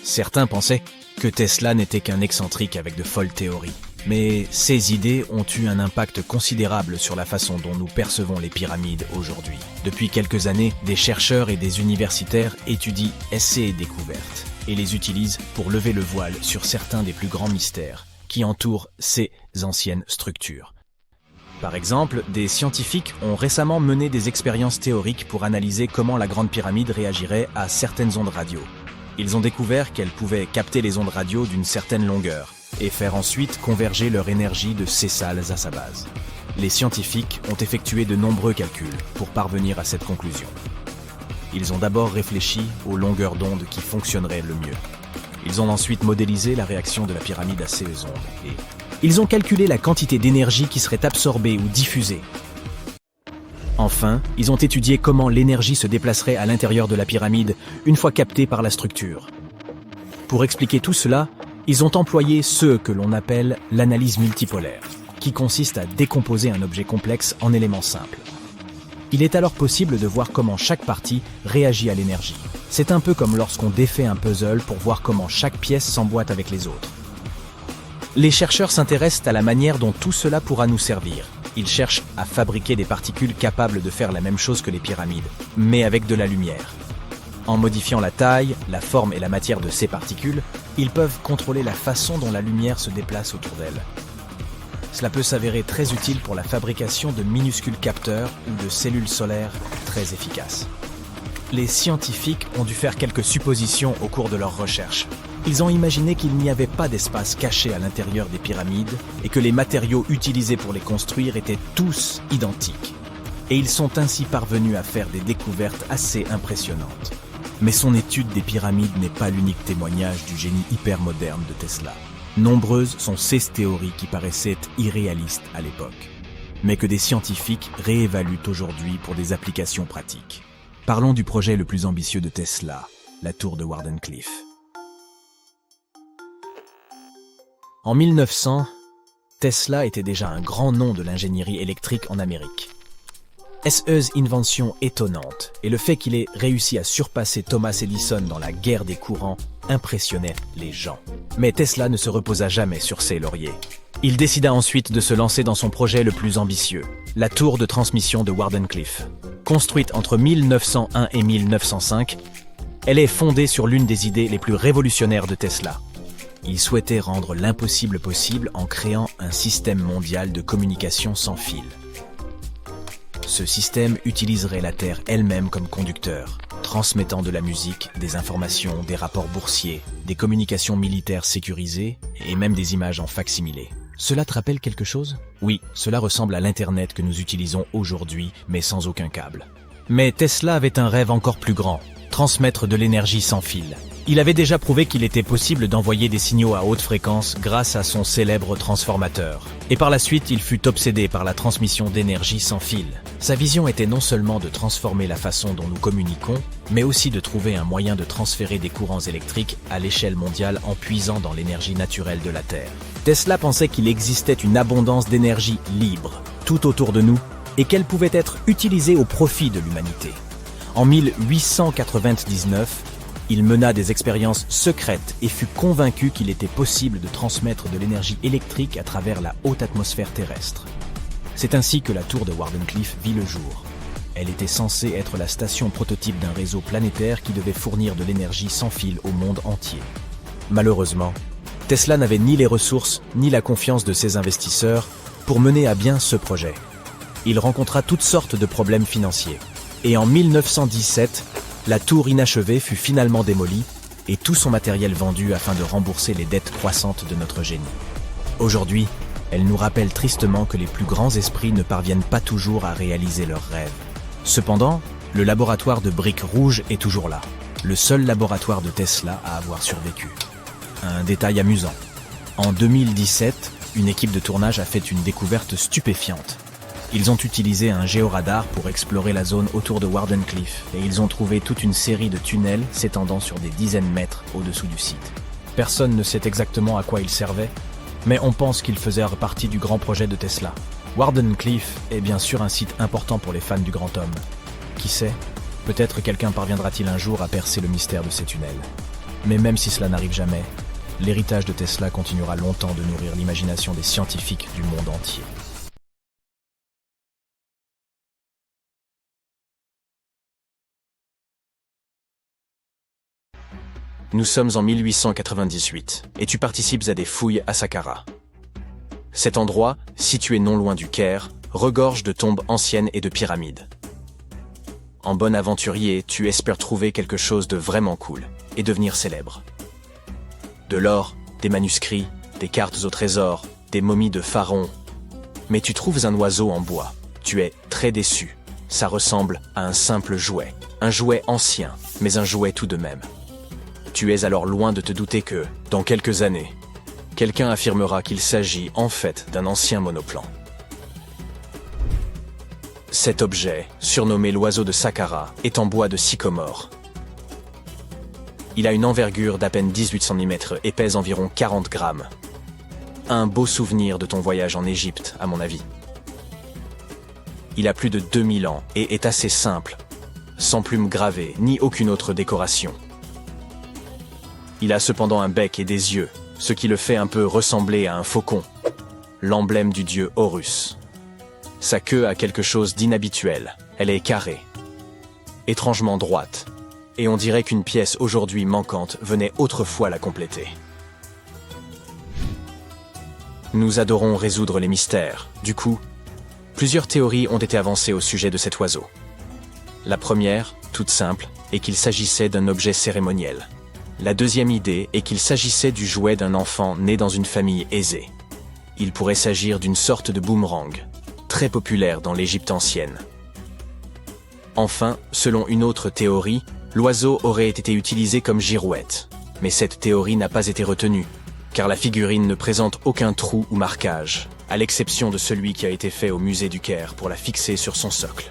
Certains pensaient que Tesla n'était qu'un excentrique avec de folles théories. Mais ces idées ont eu un impact considérable sur la façon dont nous percevons les pyramides aujourd'hui. Depuis quelques années, des chercheurs et des universitaires étudient ces découvertes et les utilisent pour lever le voile sur certains des plus grands mystères qui entourent ces anciennes structures. Par exemple, des scientifiques ont récemment mené des expériences théoriques pour analyser comment la Grande Pyramide réagirait à certaines ondes radio. Ils ont découvert qu'elle pouvait capter les ondes radio d'une certaine longueur et faire ensuite converger leur énergie de ces salles à sa base. Les scientifiques ont effectué de nombreux calculs pour parvenir à cette conclusion. Ils ont d'abord réfléchi aux longueurs d'onde qui fonctionneraient le mieux. Ils ont ensuite modélisé la réaction de la pyramide à ces ondes et ils ont calculé la quantité d'énergie qui serait absorbée ou diffusée. Enfin, ils ont étudié comment l'énergie se déplacerait à l'intérieur de la pyramide une fois captée par la structure. Pour expliquer tout cela, ils ont employé ce que l'on appelle l'analyse multipolaire, qui consiste à décomposer un objet complexe en éléments simples. Il est alors possible de voir comment chaque partie réagit à l'énergie. C'est un peu comme lorsqu'on défait un puzzle pour voir comment chaque pièce s'emboîte avec les autres. Les chercheurs s'intéressent à la manière dont tout cela pourra nous servir. Ils cherchent à fabriquer des particules capables de faire la même chose que les pyramides, mais avec de la lumière. En modifiant la taille, la forme et la matière de ces particules, ils peuvent contrôler la façon dont la lumière se déplace autour d'elles. Cela peut s'avérer très utile pour la fabrication de minuscules capteurs ou de cellules solaires très efficaces. Les scientifiques ont dû faire quelques suppositions au cours de leurs recherches. Ils ont imaginé qu'il n'y avait pas d'espace caché à l'intérieur des pyramides et que les matériaux utilisés pour les construire étaient tous identiques. Et ils sont ainsi parvenus à faire des découvertes assez impressionnantes. Mais son étude des pyramides n'est pas l'unique témoignage du génie hypermoderne de Tesla. Nombreuses sont ces théories qui paraissaient irréalistes à l'époque, mais que des scientifiques réévaluent aujourd'hui pour des applications pratiques. Parlons du projet le plus ambitieux de Tesla, la tour de Wardenclyffe. En 1900, Tesla était déjà un grand nom de l'ingénierie électrique en Amérique. Cette invention étonnante et le fait qu'il ait réussi à surpasser Thomas Edison dans la guerre des courants impressionnait les gens. Mais Tesla ne se reposa jamais sur ses lauriers. Il décida ensuite de se lancer dans son projet le plus ambitieux, la tour de transmission de Wardenclyffe. Construite entre 1901 et 1905, elle est fondée sur l'une des idées les plus révolutionnaires de Tesla. Il souhaitait rendre l'impossible possible en créant un système mondial de communication sans fil. Ce système utiliserait la Terre elle-même comme conducteur, transmettant de la musique, des informations, des rapports boursiers, des communications militaires sécurisées et même des images en fac-similé. Cela te rappelle quelque chose? Oui, cela ressemble à l'Internet que nous utilisons aujourd'hui, mais sans aucun câble. Mais Tesla avait un rêve encore plus grand, transmettre de l'énergie sans fil. Il avait déjà prouvé qu'il était possible d'envoyer des signaux à haute fréquence grâce à son célèbre transformateur. Et par la suite, il fut obsédé par la transmission d'énergie sans fil. Sa vision était non seulement de transformer la façon dont nous communiquons, mais aussi de trouver un moyen de transférer des courants électriques à l'échelle mondiale en puisant dans l'énergie naturelle de la Terre. Tesla pensait qu'il existait une abondance d'énergie libre, tout autour de nous, et qu'elle pouvait être utilisée au profit de l'humanité. En 1899, il mena des expériences secrètes et fut convaincu qu'il était possible de transmettre de l'énergie électrique à travers la haute atmosphère terrestre. C'est ainsi que la tour de Wardenclyffe vit le jour. Elle était censée être la station prototype d'un réseau planétaire qui devait fournir de l'énergie sans fil au monde entier. Malheureusement, Tesla n'avait ni les ressources ni la confiance de ses investisseurs pour mener à bien ce projet. Il rencontra toutes sortes de problèmes financiers. Et en 1917, la tour inachevée fut finalement démolie et tout son matériel vendu afin de rembourser les dettes croissantes de notre génie. Aujourd'hui, elle nous rappelle tristement que les plus grands esprits ne parviennent pas toujours à réaliser leurs rêves. Cependant, le laboratoire de briques rouges est toujours là, le seul laboratoire de Tesla à avoir survécu. Un détail amusant. En 2017, une équipe de tournage a fait une découverte stupéfiante. Ils ont utilisé un géoradar pour explorer la zone autour de Wardenclyffe et ils ont trouvé toute une série de tunnels s'étendant sur des dizaines de mètres au-dessous du site. Personne ne sait exactement à quoi ils servaient, mais on pense qu'ils faisaient partie du grand projet de Tesla. Wardenclyffe est bien sûr un site important pour les fans du grand homme. Qui sait, peut-être quelqu'un parviendra-t-il un jour à percer le mystère de ces tunnels. Mais même si cela n'arrive jamais, l'héritage de Tesla continuera longtemps de nourrir l'imagination des scientifiques du monde entier. Nous sommes en 1898 et tu participes à des fouilles à Saqqara. Cet endroit, situé non loin du Caire, regorge de tombes anciennes et de pyramides. En bon aventurier, tu espères trouver quelque chose de vraiment cool et devenir célèbre. De l'or, des manuscrits, des cartes au trésor, des momies de pharaons. Mais tu trouves un oiseau en bois. Tu es très déçu. Ça ressemble à un simple jouet. Un jouet ancien, mais un jouet tout de même. Tu es alors loin de te douter que, dans quelques années, quelqu'un affirmera qu'il s'agit en fait d'un ancien monoplan. Cet objet, surnommé l'oiseau de Saqqara, est en bois de sycomore. Il a une envergure d'à peine 18 cm et pèse environ 40 grammes. Un beau souvenir de ton voyage en Égypte, à mon avis. Il a plus de 2000 ans et est assez simple, sans plumes gravées ni aucune autre décoration. Il a cependant un bec et des yeux, ce qui le fait un peu ressembler à un faucon, l'emblème du dieu Horus. Sa queue a quelque chose d'inhabituel, elle est carrée, étrangement droite, et on dirait qu'une pièce aujourd'hui manquante venait autrefois la compléter. Nous adorons résoudre les mystères, du coup, plusieurs théories ont été avancées au sujet de cet oiseau. La première, toute simple, est qu'il s'agissait d'un objet cérémoniel. La deuxième idée est qu'il s'agissait du jouet d'un enfant né dans une famille aisée. Il pourrait s'agir d'une sorte de boomerang, très populaire dans l'Égypte ancienne. Enfin, selon une autre théorie, l'oiseau aurait été utilisé comme girouette. Mais cette théorie n'a pas été retenue, car la figurine ne présente aucun trou ou marquage, à l'exception de celui qui a été fait au musée du Caire pour la fixer sur son socle.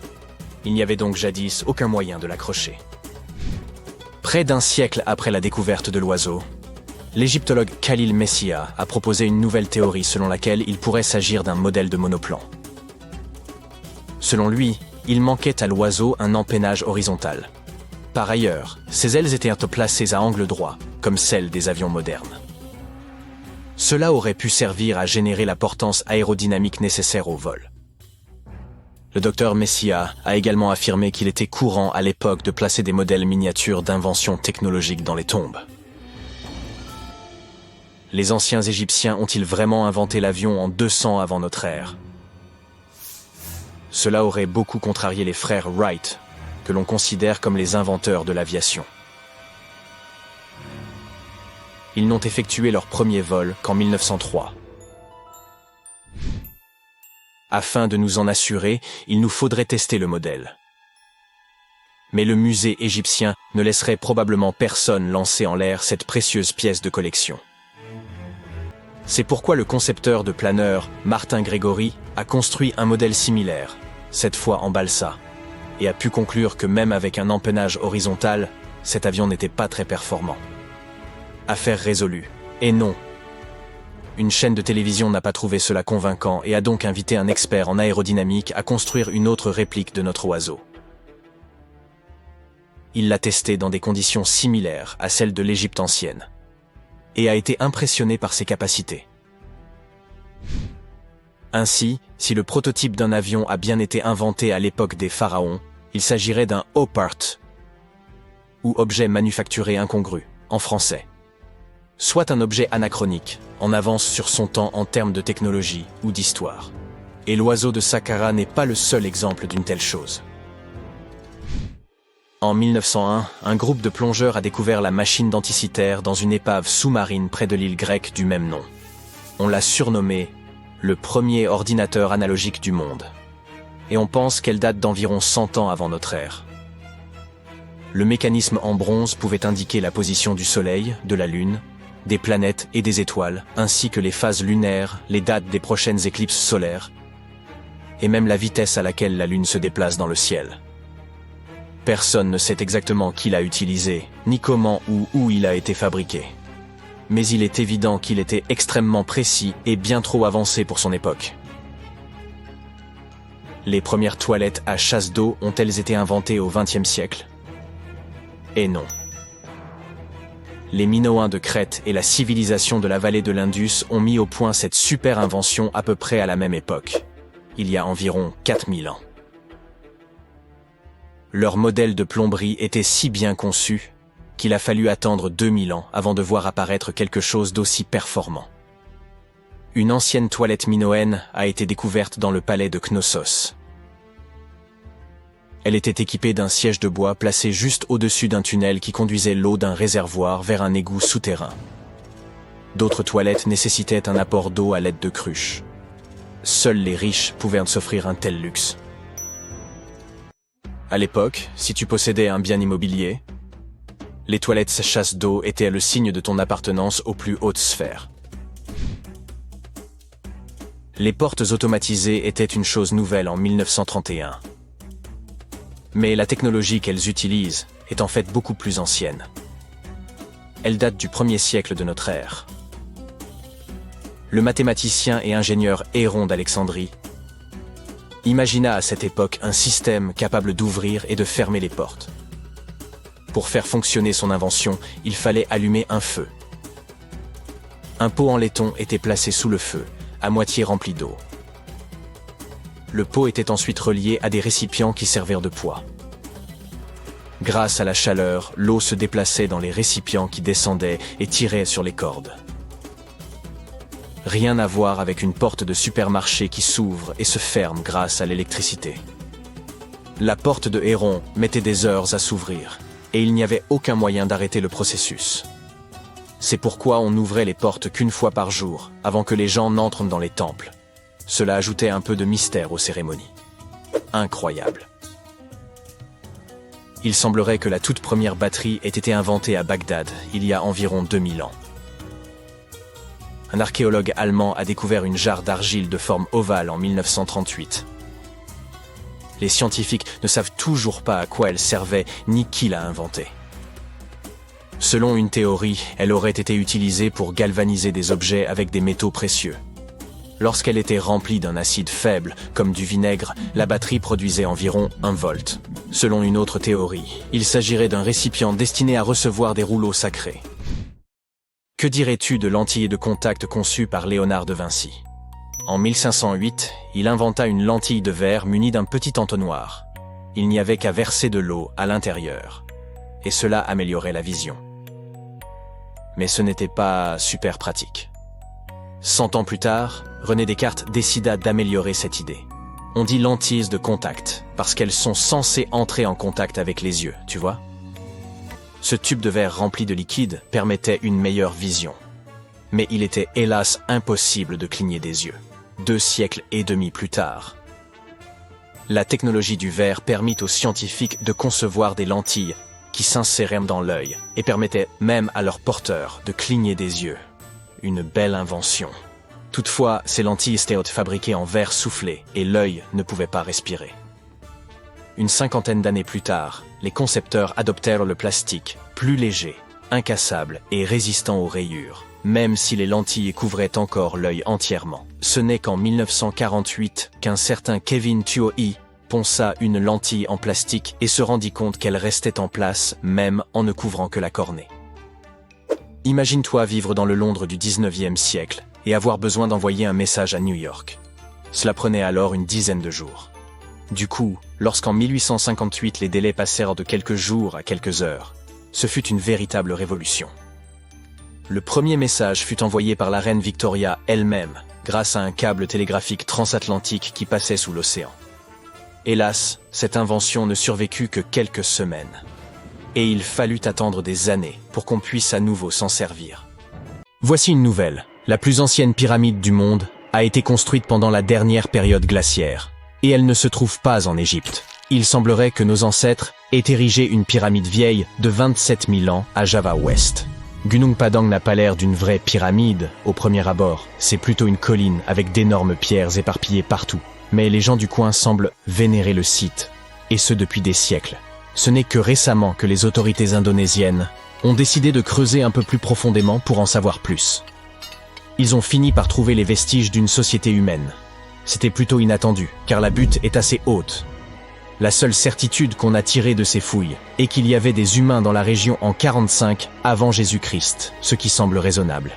Il n'y avait donc jadis aucun moyen de l'accrocher. Près d'un siècle après la découverte de l'oiseau, l'égyptologue Khalil Messia a proposé une nouvelle théorie selon laquelle il pourrait s'agir d'un modèle de monoplan. Selon lui, il manquait à l'oiseau un empennage horizontal. Par ailleurs, ses ailes étaient placées à angle droit, comme celles des avions modernes. Cela aurait pu servir à générer la portance aérodynamique nécessaire au vol. Le docteur Messia a également affirmé qu'il était courant à l'époque de placer des modèles miniatures d'inventions technologiques dans les tombes. Les anciens Égyptiens ont-ils vraiment inventé l'avion en 200 avant notre ère? Cela aurait beaucoup contrarié les frères Wright, que l'on considère comme les inventeurs de l'aviation. Ils n'ont effectué leur premier vol qu'en 1903. Afin de nous en assurer, il nous faudrait tester le modèle. Mais le musée égyptien ne laisserait probablement personne lancer en l'air cette précieuse pièce de collection. C'est pourquoi le concepteur de planeur, Martin Grégory, a construit un modèle similaire, cette fois en balsa, et a pu conclure que même avec un empennage horizontal, cet avion n'était pas très performant. Affaire résolue. Et non. Une chaîne de télévision n'a pas trouvé cela convaincant et a donc invité un expert en aérodynamique à construire une autre réplique de notre oiseau. Il l'a testé dans des conditions similaires à celles de l'Égypte ancienne et a été impressionné par ses capacités. Ainsi, si le prototype d'un avion a bien été inventé à l'époque des pharaons, Il s'agirait d'un OPART, ou objet manufacturé incongru, en français. Soit un objet anachronique, en avance sur son temps en termes de technologie ou d'histoire. Et l'oiseau de Saqqara n'est pas le seul exemple d'une telle chose. En 1901, un groupe de plongeurs a découvert la machine d'Anticythère dans une épave sous-marine près de l'île grecque du même nom. On l'a surnommée le premier ordinateur analogique du monde. Et on pense qu'elle date d'environ 100 ans avant notre ère. Le mécanisme en bronze pouvait indiquer la position du Soleil, de la Lune, des planètes et des étoiles, ainsi que les phases lunaires, les dates des prochaines éclipses solaires, et même la vitesse à laquelle la Lune se déplace dans le ciel. Personne ne sait exactement qui l'a utilisé, ni comment ou où il a été fabriqué. Mais il est évident qu'il était extrêmement précis et bien trop avancé pour son époque. Les premières toilettes à chasse d'eau ont-elles été inventées au XXe siècle? Et non. Les Minoens de Crète et la civilisation de la vallée de l'Indus ont mis au point cette super invention à peu près à la même époque, il y a environ 4000 ans. Leur modèle de plomberie était si bien conçu qu'il a fallu attendre 2000 ans avant de voir apparaître quelque chose d'aussi performant. Une ancienne toilette minoenne a été découverte dans le palais de Knossos. Elle était équipée d'un siège de bois placé juste au-dessus d'un tunnel qui conduisait l'eau d'un réservoir vers un égout souterrain. D'autres toilettes nécessitaient un apport d'eau à l'aide de cruches. Seuls les riches pouvaient s'offrir un tel luxe. À l'époque, si tu possédais un bien immobilier, les toilettes chasse d'eau étaient le signe de ton appartenance aux plus hautes sphères. Les portes automatisées étaient une chose nouvelle en 1931. Mais la technologie qu'elles utilisent est en fait beaucoup plus ancienne. Elle date du 1er siècle de notre ère. Le mathématicien et ingénieur Héron d'Alexandrie imagina à cette époque un système capable d'ouvrir et de fermer les portes. Pour faire fonctionner son invention, il fallait allumer un feu. Un pot en laiton était placé sous le feu, à moitié rempli d'eau. Le pot était ensuite relié à des récipients qui servirent de poids. Grâce à la chaleur, l'eau se déplaçait dans les récipients qui descendaient et tiraient sur les cordes. Rien à voir avec une porte de supermarché qui s'ouvre et se ferme grâce à l'électricité. La porte de Héron mettait des heures à s'ouvrir, et il n'y avait aucun moyen d'arrêter le processus. C'est pourquoi on n'ouvrait les portes qu'une fois par jour, avant que les gens n'entrent dans les temples. Cela ajoutait un peu de mystère aux cérémonies. Incroyable. Il semblerait que la toute première batterie ait été inventée à Bagdad, il y a environ 2000 ans. Un archéologue allemand a découvert une jarre d'argile de forme ovale en 1938. Les scientifiques ne savent toujours pas à quoi elle servait ni qui l'a inventée. Selon une théorie, elle aurait été utilisée pour galvaniser des objets avec des métaux précieux. Lorsqu'elle était remplie d'un acide faible, comme du vinaigre, la batterie produisait environ 1 volt. Selon une autre théorie, il s'agirait d'un récipient destiné à recevoir des rouleaux sacrés. Que dirais-tu de lentilles de contact conçues par Léonard de Vinci? En 1508, il inventa une lentille de verre munie d'un petit entonnoir. Il n'y avait qu'à verser de l'eau à l'intérieur, et cela améliorait la vision. Mais ce n'était pas super pratique. 100 ans plus tard, René Descartes décida d'améliorer cette idée. On dit lentilles de contact, parce qu'elles sont censées entrer en contact avec les yeux, tu vois? Ce tube de verre rempli de liquide permettait une meilleure vision. Mais il était hélas impossible de cligner des yeux. 2 siècles et demi plus tard. La technologie du verre permit aux scientifiques de concevoir des lentilles qui s'inséraient dans l'œil et permettaient même à leurs porteurs de cligner des yeux. Une belle invention. Toutefois, ces lentilles étaient fabriquées en verre soufflé et l'œil ne pouvait pas respirer. Une 50aine d'années plus tard, les concepteurs adoptèrent le plastique, plus léger, incassable et résistant aux rayures, même si les lentilles couvraient encore l'œil entièrement. Ce n'est qu'en 1948 qu'un certain Kevin Tuohy ponça une lentille en plastique et se rendit compte qu'elle restait en place même en ne couvrant que la cornée. Imagine-toi vivre dans le Londres du 19e siècle et avoir besoin d'envoyer un message à New York. Cela prenait alors une dizaine de jours. Du coup, lorsqu'en 1858 les délais passèrent de quelques jours à quelques heures, ce fut une véritable révolution. Le premier message fut envoyé par la reine Victoria elle-même, grâce à un câble télégraphique transatlantique qui passait sous l'océan. Hélas, cette invention ne survécut que quelques semaines. Et il fallut attendre des années pour qu'on puisse à nouveau s'en servir. Voici une nouvelle. La plus ancienne pyramide du monde a été construite pendant la dernière période glaciaire. Et elle ne se trouve pas en Égypte. Il semblerait que nos ancêtres aient érigé une pyramide vieille de 27 000 ans à Java Ouest. Gunung Padang n'a pas l'air d'une vraie pyramide au premier abord. C'est plutôt une colline avec d'énormes pierres éparpillées partout. Mais les gens du coin semblent vénérer le site, et ce depuis des siècles. Ce n'est que récemment que les autorités indonésiennes ont décidé de creuser un peu plus profondément pour en savoir plus. Ils ont fini par trouver les vestiges d'une société humaine. C'était plutôt inattendu, car la butte est assez haute. La seule certitude qu'on a tirée de ces fouilles est qu'il y avait des humains dans la région en 45 avant Jésus-Christ, ce qui semble raisonnable.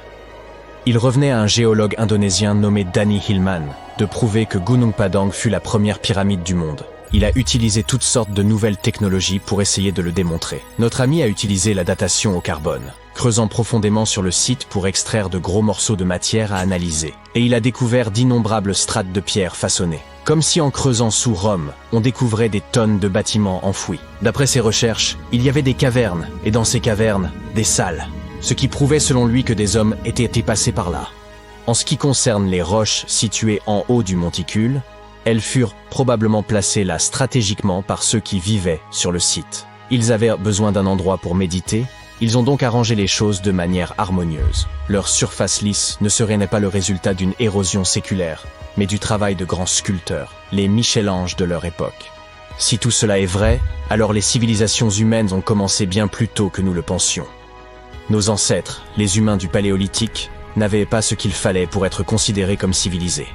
Il revenait à un géologue indonésien nommé Danny Hillman de prouver que Gunung Padang fut la première pyramide du monde. Il a utilisé toutes sortes de nouvelles technologies pour essayer de le démontrer. Notre ami a utilisé la datation au carbone, creusant profondément sur le site pour extraire de gros morceaux de matière à analyser. Et il a découvert d'innombrables strates de pierre façonnées. Comme si en creusant sous Rome, on découvrait des tonnes de bâtiments enfouis. D'après ses recherches, il y avait des cavernes, et dans ces cavernes, des salles. Ce qui prouvait selon lui que des hommes étaient passés par là. En ce qui concerne les roches situées en haut du monticule, elles furent probablement placées là stratégiquement par ceux qui vivaient sur le site. Ils avaient besoin d'un endroit pour méditer, ils ont donc arrangé les choses de manière harmonieuse. Leur surface lisse ne serait pas le résultat d'une érosion séculaire, mais du travail de grands sculpteurs, les Michel-Ange de leur époque. Si tout cela est vrai, alors les civilisations humaines ont commencé bien plus tôt que nous le pensions. Nos ancêtres, les humains du Paléolithique, n'avaient pas ce qu'il fallait pour être considérés comme civilisés.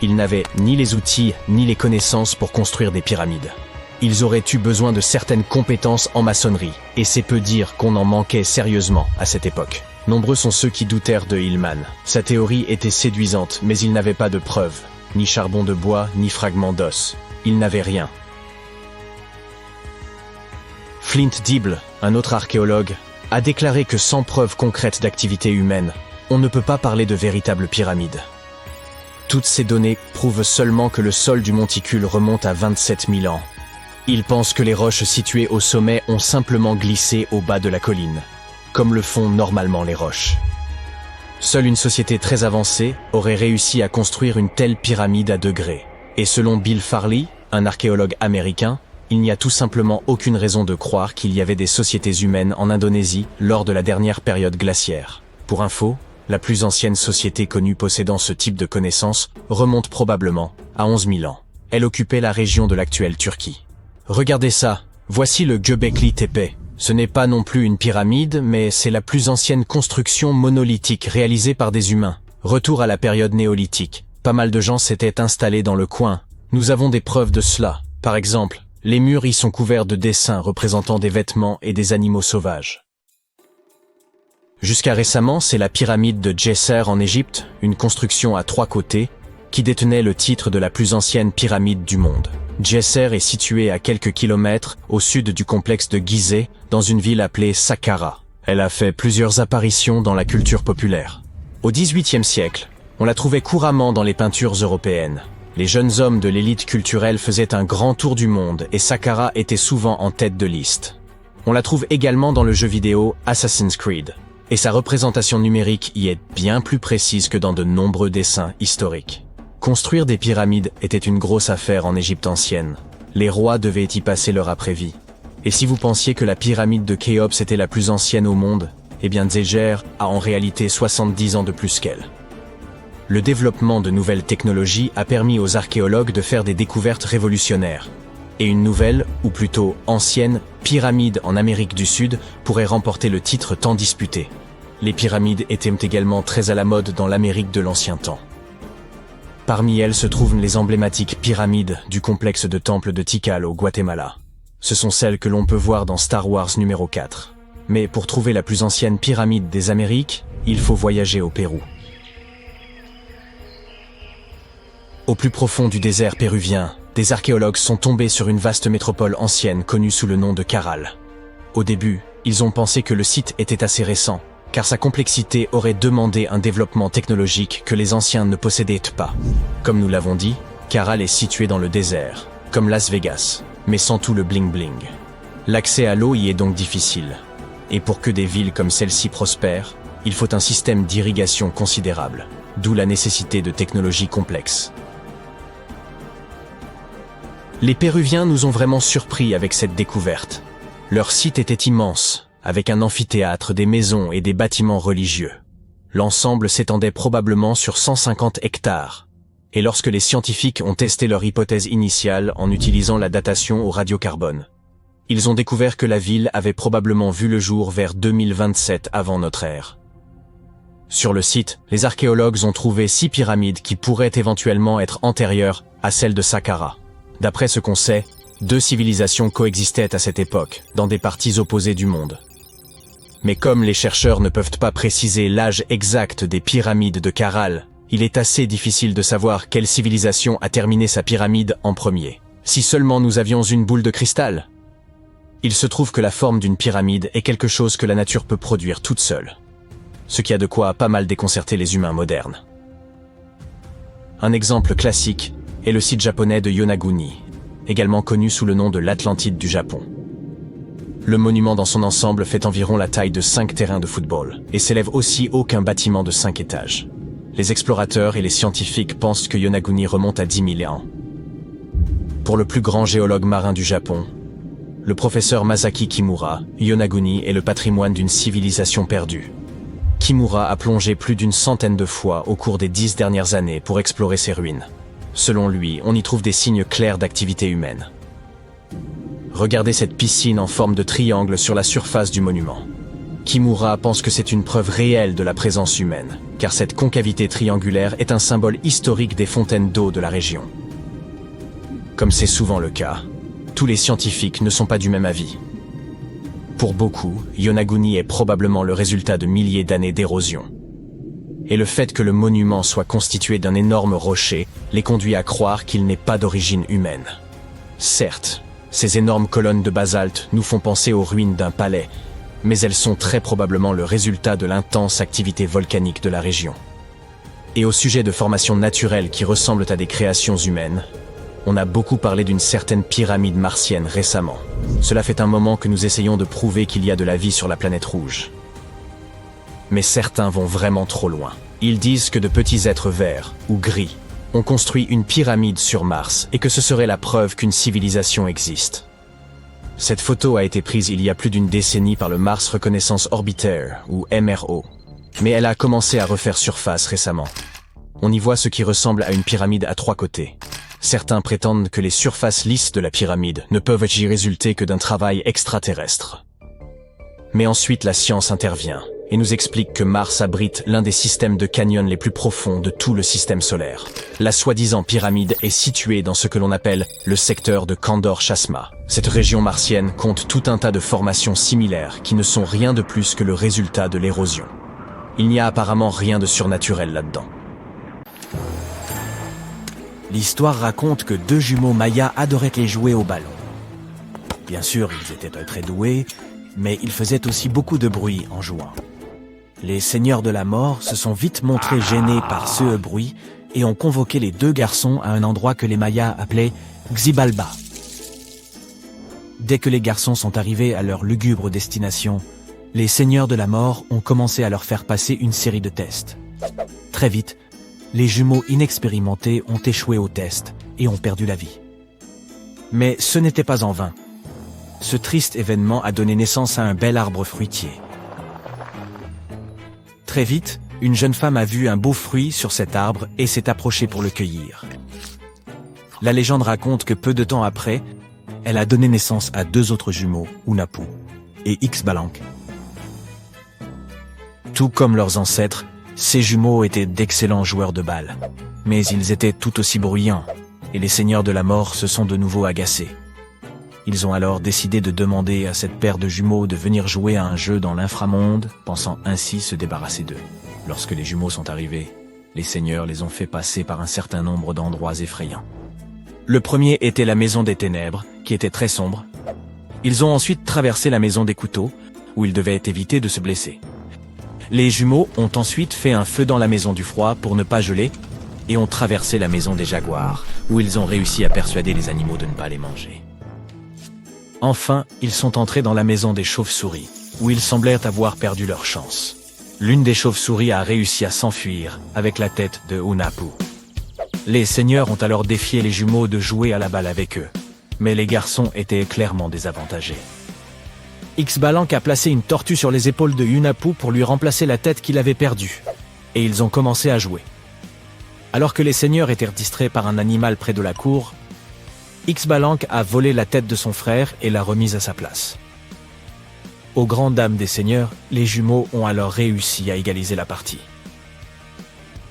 Ils n'avaient ni les outils ni les connaissances pour construire des pyramides. Ils auraient eu besoin de certaines compétences en maçonnerie, et c'est peu dire qu'on en manquait sérieusement à cette époque. Nombreux sont ceux qui doutèrent de Hillman. Sa théorie était séduisante, mais il n'avait pas de preuves, ni charbon de bois, ni fragments d'os. Il n'avait rien. Flint Dibble, un autre archéologue, a déclaré que sans preuve concrète d'activité humaine, on ne peut pas parler de véritable pyramide. Toutes ces données prouvent seulement que le sol du monticule remonte à 27 000 ans. Il pense que les roches situées au sommet ont simplement glissé au bas de la colline, comme le font normalement les roches. Seule une société très avancée aurait réussi à construire une telle pyramide à degrés. Et selon Bill Farley, un archéologue américain, il n'y a tout simplement aucune raison de croire qu'il y avait des sociétés humaines en Indonésie lors de la dernière période glaciaire. Pour info, la plus ancienne société connue possédant ce type de connaissances remonte probablement à 11 000 ans. Elle occupait la région de l'actuelle Turquie. Regardez ça, voici le Göbekli Tepe. Ce n'est pas non plus une pyramide, mais c'est la plus ancienne construction monolithique réalisée par des humains. Retour à la période néolithique. Pas mal de gens s'étaient installés dans le coin. Nous avons des preuves de cela. Par exemple, les murs y sont couverts de dessins représentant des vêtements et des animaux sauvages. Jusqu'à récemment, c'est la pyramide de Djesser en Égypte, une construction à 3 côtés, qui détenait le titre de la plus ancienne pyramide du monde. Djesser est située à quelques kilomètres au sud du complexe de Gizeh, dans une ville appelée Saqqara. Elle a fait plusieurs apparitions dans la culture populaire. Au XVIIIe siècle, on la trouvait couramment dans les peintures européennes. Les jeunes hommes de l'élite culturelle faisaient un grand tour du monde et Saqqara était souvent en tête de liste. On la trouve également dans le jeu vidéo Assassin's Creed. Et sa représentation numérique y est bien plus précise que dans de nombreux dessins historiques. Construire des pyramides était une grosse affaire en Égypte ancienne. Les rois devaient y passer leur après-vie. Et si vous pensiez que la pyramide de Khéops était la plus ancienne au monde, eh bien Djeser a en réalité 70 ans de plus qu'elle. Le développement de nouvelles technologies a permis aux archéologues de faire des découvertes révolutionnaires. Et une nouvelle, ou plutôt ancienne, pyramide en Amérique du Sud pourrait remporter le titre tant disputé. Les pyramides étaient également très à la mode dans l'Amérique de l'ancien temps. Parmi elles se trouvent les emblématiques pyramides du complexe de temples de Tikal au Guatemala. Ce sont celles que l'on peut voir dans Star Wars numéro 4. Mais pour trouver la plus ancienne pyramide des Amériques, il faut voyager au Pérou. Au plus profond du désert péruvien, des archéologues sont tombés sur une vaste métropole ancienne connue sous le nom de Caral. Au début, ils ont pensé que le site était assez récent, car sa complexité aurait demandé un développement technologique que les anciens ne possédaient pas. Comme nous l'avons dit, Caral est situé dans le désert, comme Las Vegas, mais sans tout le bling-bling. L'accès à l'eau y est donc difficile. Et pour que des villes comme celle-ci prospèrent, il faut un système d'irrigation considérable, d'où la nécessité de technologies complexes. Les Péruviens nous ont vraiment surpris avec cette découverte. Leur site était immense, avec un amphithéâtre, des maisons et des bâtiments religieux. L'ensemble s'étendait probablement sur 150 hectares. Et lorsque les scientifiques ont testé leur hypothèse initiale en utilisant la datation au radiocarbone, ils ont découvert que la ville avait probablement vu le jour vers 2027 avant notre ère. Sur le site, les archéologues ont trouvé 6 pyramides qui pourraient éventuellement être antérieures à celle de Saqqara. D'après ce qu'on sait, 2 civilisations coexistaient à cette époque, dans des parties opposées du monde. Mais comme les chercheurs ne peuvent pas préciser l'âge exact des pyramides de Caral, il est assez difficile de savoir quelle civilisation a terminé sa pyramide en premier. Si seulement nous avions une boule de cristal. Il se trouve que la forme d'une pyramide est quelque chose que la nature peut produire toute seule. Ce qui a de quoi pas mal déconcerter les humains modernes. Un exemple classique est le site japonais de Yonaguni, également connu sous le nom de l'Atlantide du Japon. Le monument dans son ensemble fait environ la taille de 5 terrains de football et s'élève aussi haut qu'un bâtiment de 5 étages. Les explorateurs et les scientifiques pensent que Yonaguni remonte à 10 000 ans. Pour le plus grand géologue marin du Japon, le professeur Masaki Kimura, Yonaguni est le patrimoine d'une civilisation perdue. Kimura a plongé plus d'une centaine de fois au cours des 10 dernières années pour explorer ces ruines. Selon lui, on y trouve des signes clairs d'activité humaine. Regardez cette piscine en forme de triangle sur la surface du monument. Kimura pense que c'est une preuve réelle de la présence humaine, car cette concavité triangulaire est un symbole historique des fontaines d'eau de la région. Comme c'est souvent le cas, tous les scientifiques ne sont pas du même avis. Pour beaucoup, Yonaguni est probablement le résultat de milliers d'années d'érosion. Et le fait que le monument soit constitué d'un énorme rocher les conduit à croire qu'il n'est pas d'origine humaine. Certes, ces énormes colonnes de basalte nous font penser aux ruines d'un palais, mais elles sont très probablement le résultat de l'intense activité volcanique de la région. Et au sujet de formations naturelles qui ressemblent à des créations humaines, on a beaucoup parlé d'une certaine pyramide martienne récemment. Cela fait un moment que nous essayons de prouver qu'il y a de la vie sur la planète rouge. Mais certains vont vraiment trop loin. Ils disent que de petits êtres verts, ou gris, ont construit une pyramide sur Mars et que ce serait la preuve qu'une civilisation existe. Cette photo a été prise il y a plus d'une décennie par le Mars Reconnaissance Orbiter, ou MRO. Mais elle a commencé à refaire surface récemment. On y voit ce qui ressemble à une pyramide à 3 côtés. Certains prétendent que les surfaces lisses de la pyramide ne peuvent y résulter que d'un travail extraterrestre. Mais ensuite la science intervient et nous explique que Mars abrite l'un des systèmes de canyons les plus profonds de tout le système solaire. La soi-disant pyramide est située dans ce que l'on appelle le secteur de Kandor-Chasma. Cette région martienne compte tout un tas de formations similaires qui ne sont rien de plus que le résultat de l'érosion. Il n'y a apparemment rien de surnaturel là-dedans. L'histoire raconte que 2 jumeaux mayas adoraient les jouer au ballon. Bien sûr, ils étaient pas très doués, mais ils faisaient aussi beaucoup de bruit en jouant. Les seigneurs de la mort se sont vite montrés gênés par ce bruit et ont convoqué les 2 garçons à un endroit que les Mayas appelaient Xibalba. Dès que les garçons sont arrivés à leur lugubre destination, les seigneurs de la mort ont commencé à leur faire passer une série de tests. Très vite, les jumeaux inexpérimentés ont échoué au test et ont perdu la vie. Mais ce n'était pas en vain. Ce triste événement a donné naissance à un bel arbre fruitier. Très vite, une jeune femme a vu un beau fruit sur cet arbre et s'est approchée pour le cueillir. La légende raconte que peu de temps après, elle a donné naissance à 2 autres jumeaux, Unapu et Ixbalanque. Tout comme leurs ancêtres, ces jumeaux étaient d'excellents joueurs de balle. Mais ils étaient tout aussi bruyants, et les seigneurs de la mort se sont de nouveau agacés. Ils ont alors décidé de demander à cette paire de jumeaux de venir jouer à un jeu dans l'inframonde, pensant ainsi se débarrasser d'eux. Lorsque les jumeaux sont arrivés, les seigneurs les ont fait passer par un certain nombre d'endroits effrayants. Le premier était la maison des ténèbres, qui était très sombre. Ils ont ensuite traversé la maison des couteaux, où ils devaient éviter de se blesser. Les jumeaux ont ensuite fait un feu dans la maison du froid pour ne pas geler, et ont traversé la maison des jaguars, où ils ont réussi à persuader les animaux de ne pas les manger. Enfin, ils sont entrés dans la maison des chauves-souris, où ils semblèrent avoir perdu leur chance. L'une des chauves-souris a réussi à s'enfuir avec la tête de Hunahpu. Les seigneurs ont alors défié les jumeaux de jouer à la balle avec eux, mais les garçons étaient clairement désavantagés. Ixbalanque a placé une tortue sur les épaules de Hunahpu pour lui remplacer la tête qu'il avait perdue, et ils ont commencé à jouer. Alors que les seigneurs étaient distraits par un animal près de la cour, Ixbalanque a volé la tête de son frère et l'a remise à sa place. Aux grandes dames des seigneurs, les jumeaux ont alors réussi à égaliser la partie.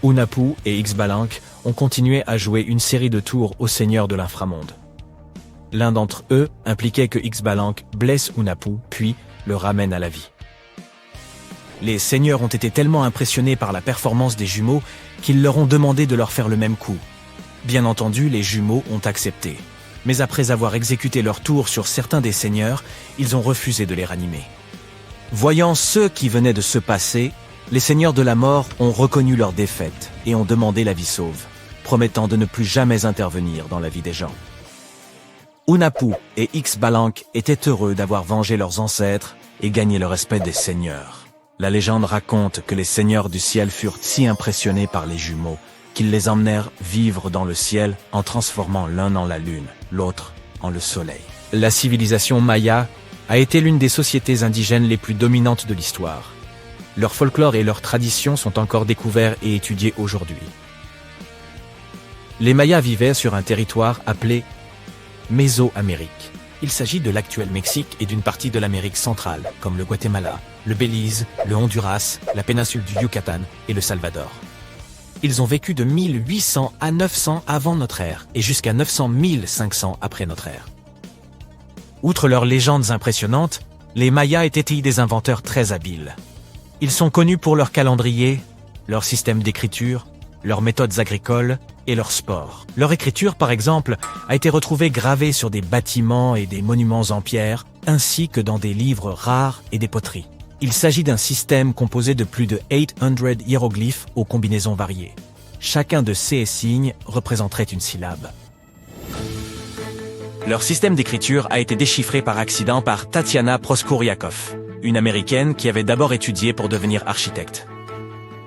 Hunahpu et Ixbalanque ont continué à jouer une série de tours aux seigneurs de l'inframonde. L'un d'entre eux impliquait que Ixbalanque blesse Hunahpu, puis le ramène à la vie. Les seigneurs ont été tellement impressionnés par la performance des jumeaux qu'ils leur ont demandé de leur faire le même coup. Bien entendu, les jumeaux ont accepté. Mais après avoir exécuté leur tour sur certains des seigneurs, ils ont refusé de les ranimer. Voyant ce qui venait de se passer, les seigneurs de la mort ont reconnu leur défaite et ont demandé la vie sauve, promettant de ne plus jamais intervenir dans la vie des gens. Hunahpu et Ixbalanque étaient heureux d'avoir vengé leurs ancêtres et gagné le respect des seigneurs. La légende raconte que les seigneurs du ciel furent si impressionnés par les jumeaux qu'ils les emmenèrent vivre dans le ciel en transformant l'un en la lune, l'autre en le soleil. La civilisation maya a été l'une des sociétés indigènes les plus dominantes de l'histoire. Leur folklore et leurs traditions sont encore découverts et étudiés aujourd'hui. Les Mayas vivaient sur un territoire appelé Mésoamérique. Il s'agit de l'actuel Mexique et d'une partie de l'Amérique centrale, comme le Guatemala, le Belize, le Honduras, la péninsule du Yucatan et le Salvador. Ils ont vécu de 1800 à 900 avant notre ère et jusqu'à 900-1500 après notre ère. Outre leurs légendes impressionnantes, les Mayas étaient des inventeurs très habiles. Ils sont connus pour leur calendrier, leur système d'écriture, leurs méthodes agricoles et leur sport. Leur écriture, par exemple, a été retrouvée gravée sur des bâtiments et des monuments en pierre, ainsi que dans des livres rares et des poteries. Il s'agit d'un système composé de plus de 800 hiéroglyphes aux combinaisons variées. Chacun de ces signes représenterait une syllabe. Leur système d'écriture a été déchiffré par accident par Tatiana Proskuriakov, une Américaine qui avait d'abord étudié pour devenir architecte.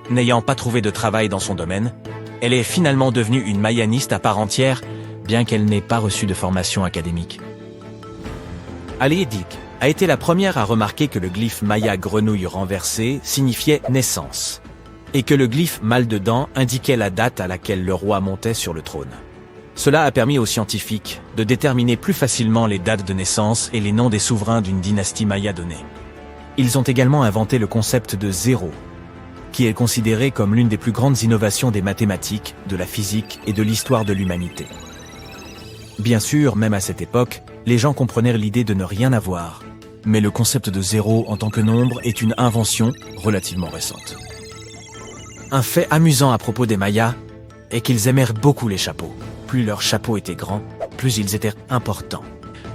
N'ayant pas trouvé de travail dans son domaine, elle est finalement devenue une mayaniste à part entière, bien qu'elle n'ait pas reçu de formation académique. Ali Dik a été la première à remarquer que le glyphe maya grenouille renversée signifiait naissance, et que le glyphe mal de dents indiquait la date à laquelle le roi montait sur le trône. Cela a permis aux scientifiques de déterminer plus facilement les dates de naissance et les noms des souverains d'une dynastie maya donnée. Ils ont également inventé le concept de zéro, qui est considéré comme l'une des plus grandes innovations des mathématiques, de la physique et de l'histoire de l'humanité. Bien sûr, même à cette époque, les gens comprenaient l'idée de ne rien avoir, mais le concept de zéro en tant que nombre est une invention relativement récente. Un fait amusant à propos des Mayas est qu'ils aimèrent beaucoup les chapeaux. Plus leurs chapeaux étaient grands, plus ils étaient importants.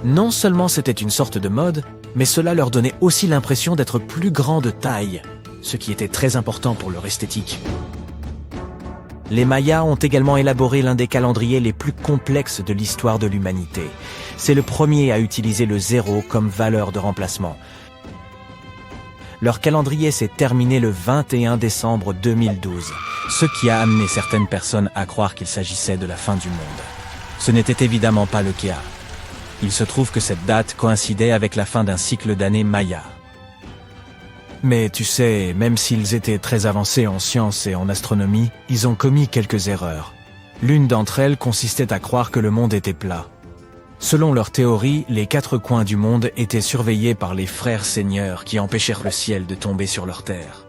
Non seulement c'était une sorte de mode, mais cela leur donnait aussi l'impression d'être plus grands de taille, ce qui était très important pour leur esthétique. Les Mayas ont également élaboré l'un des calendriers les plus complexes de l'histoire de l'humanité. C'est le premier à utiliser le zéro comme valeur de remplacement. Leur calendrier s'est terminé le 21 décembre 2012, ce qui a amené certaines personnes à croire qu'il s'agissait de la fin du monde. Ce n'était évidemment pas le cas. Il se trouve que cette date coïncidait avec la fin d'un cycle d'années maya. Mais tu sais, même s'ils étaient très avancés en sciences et en astronomie, ils ont commis quelques erreurs. L'une d'entre elles consistait à croire que le monde était plat. Selon leur théorie, les 4 coins du monde étaient surveillés par les frères seigneurs qui empêchèrent le ciel de tomber sur leur terre.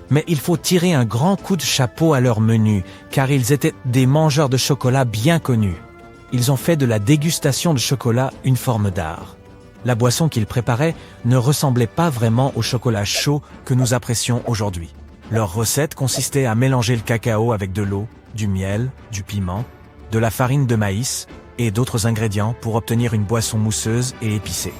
Mais il faut tirer un grand coup de chapeau à leur menu, car ils étaient des mangeurs de chocolat bien connus. Ils ont fait de la dégustation de chocolat une forme d'art. La boisson qu'ils préparaient ne ressemblait pas vraiment au chocolat chaud que nous apprécions aujourd'hui. Leur recette consistait à mélanger le cacao avec de l'eau, du miel, du piment, de la farine de maïs et d'autres ingrédients pour obtenir une boisson mousseuse et épicée.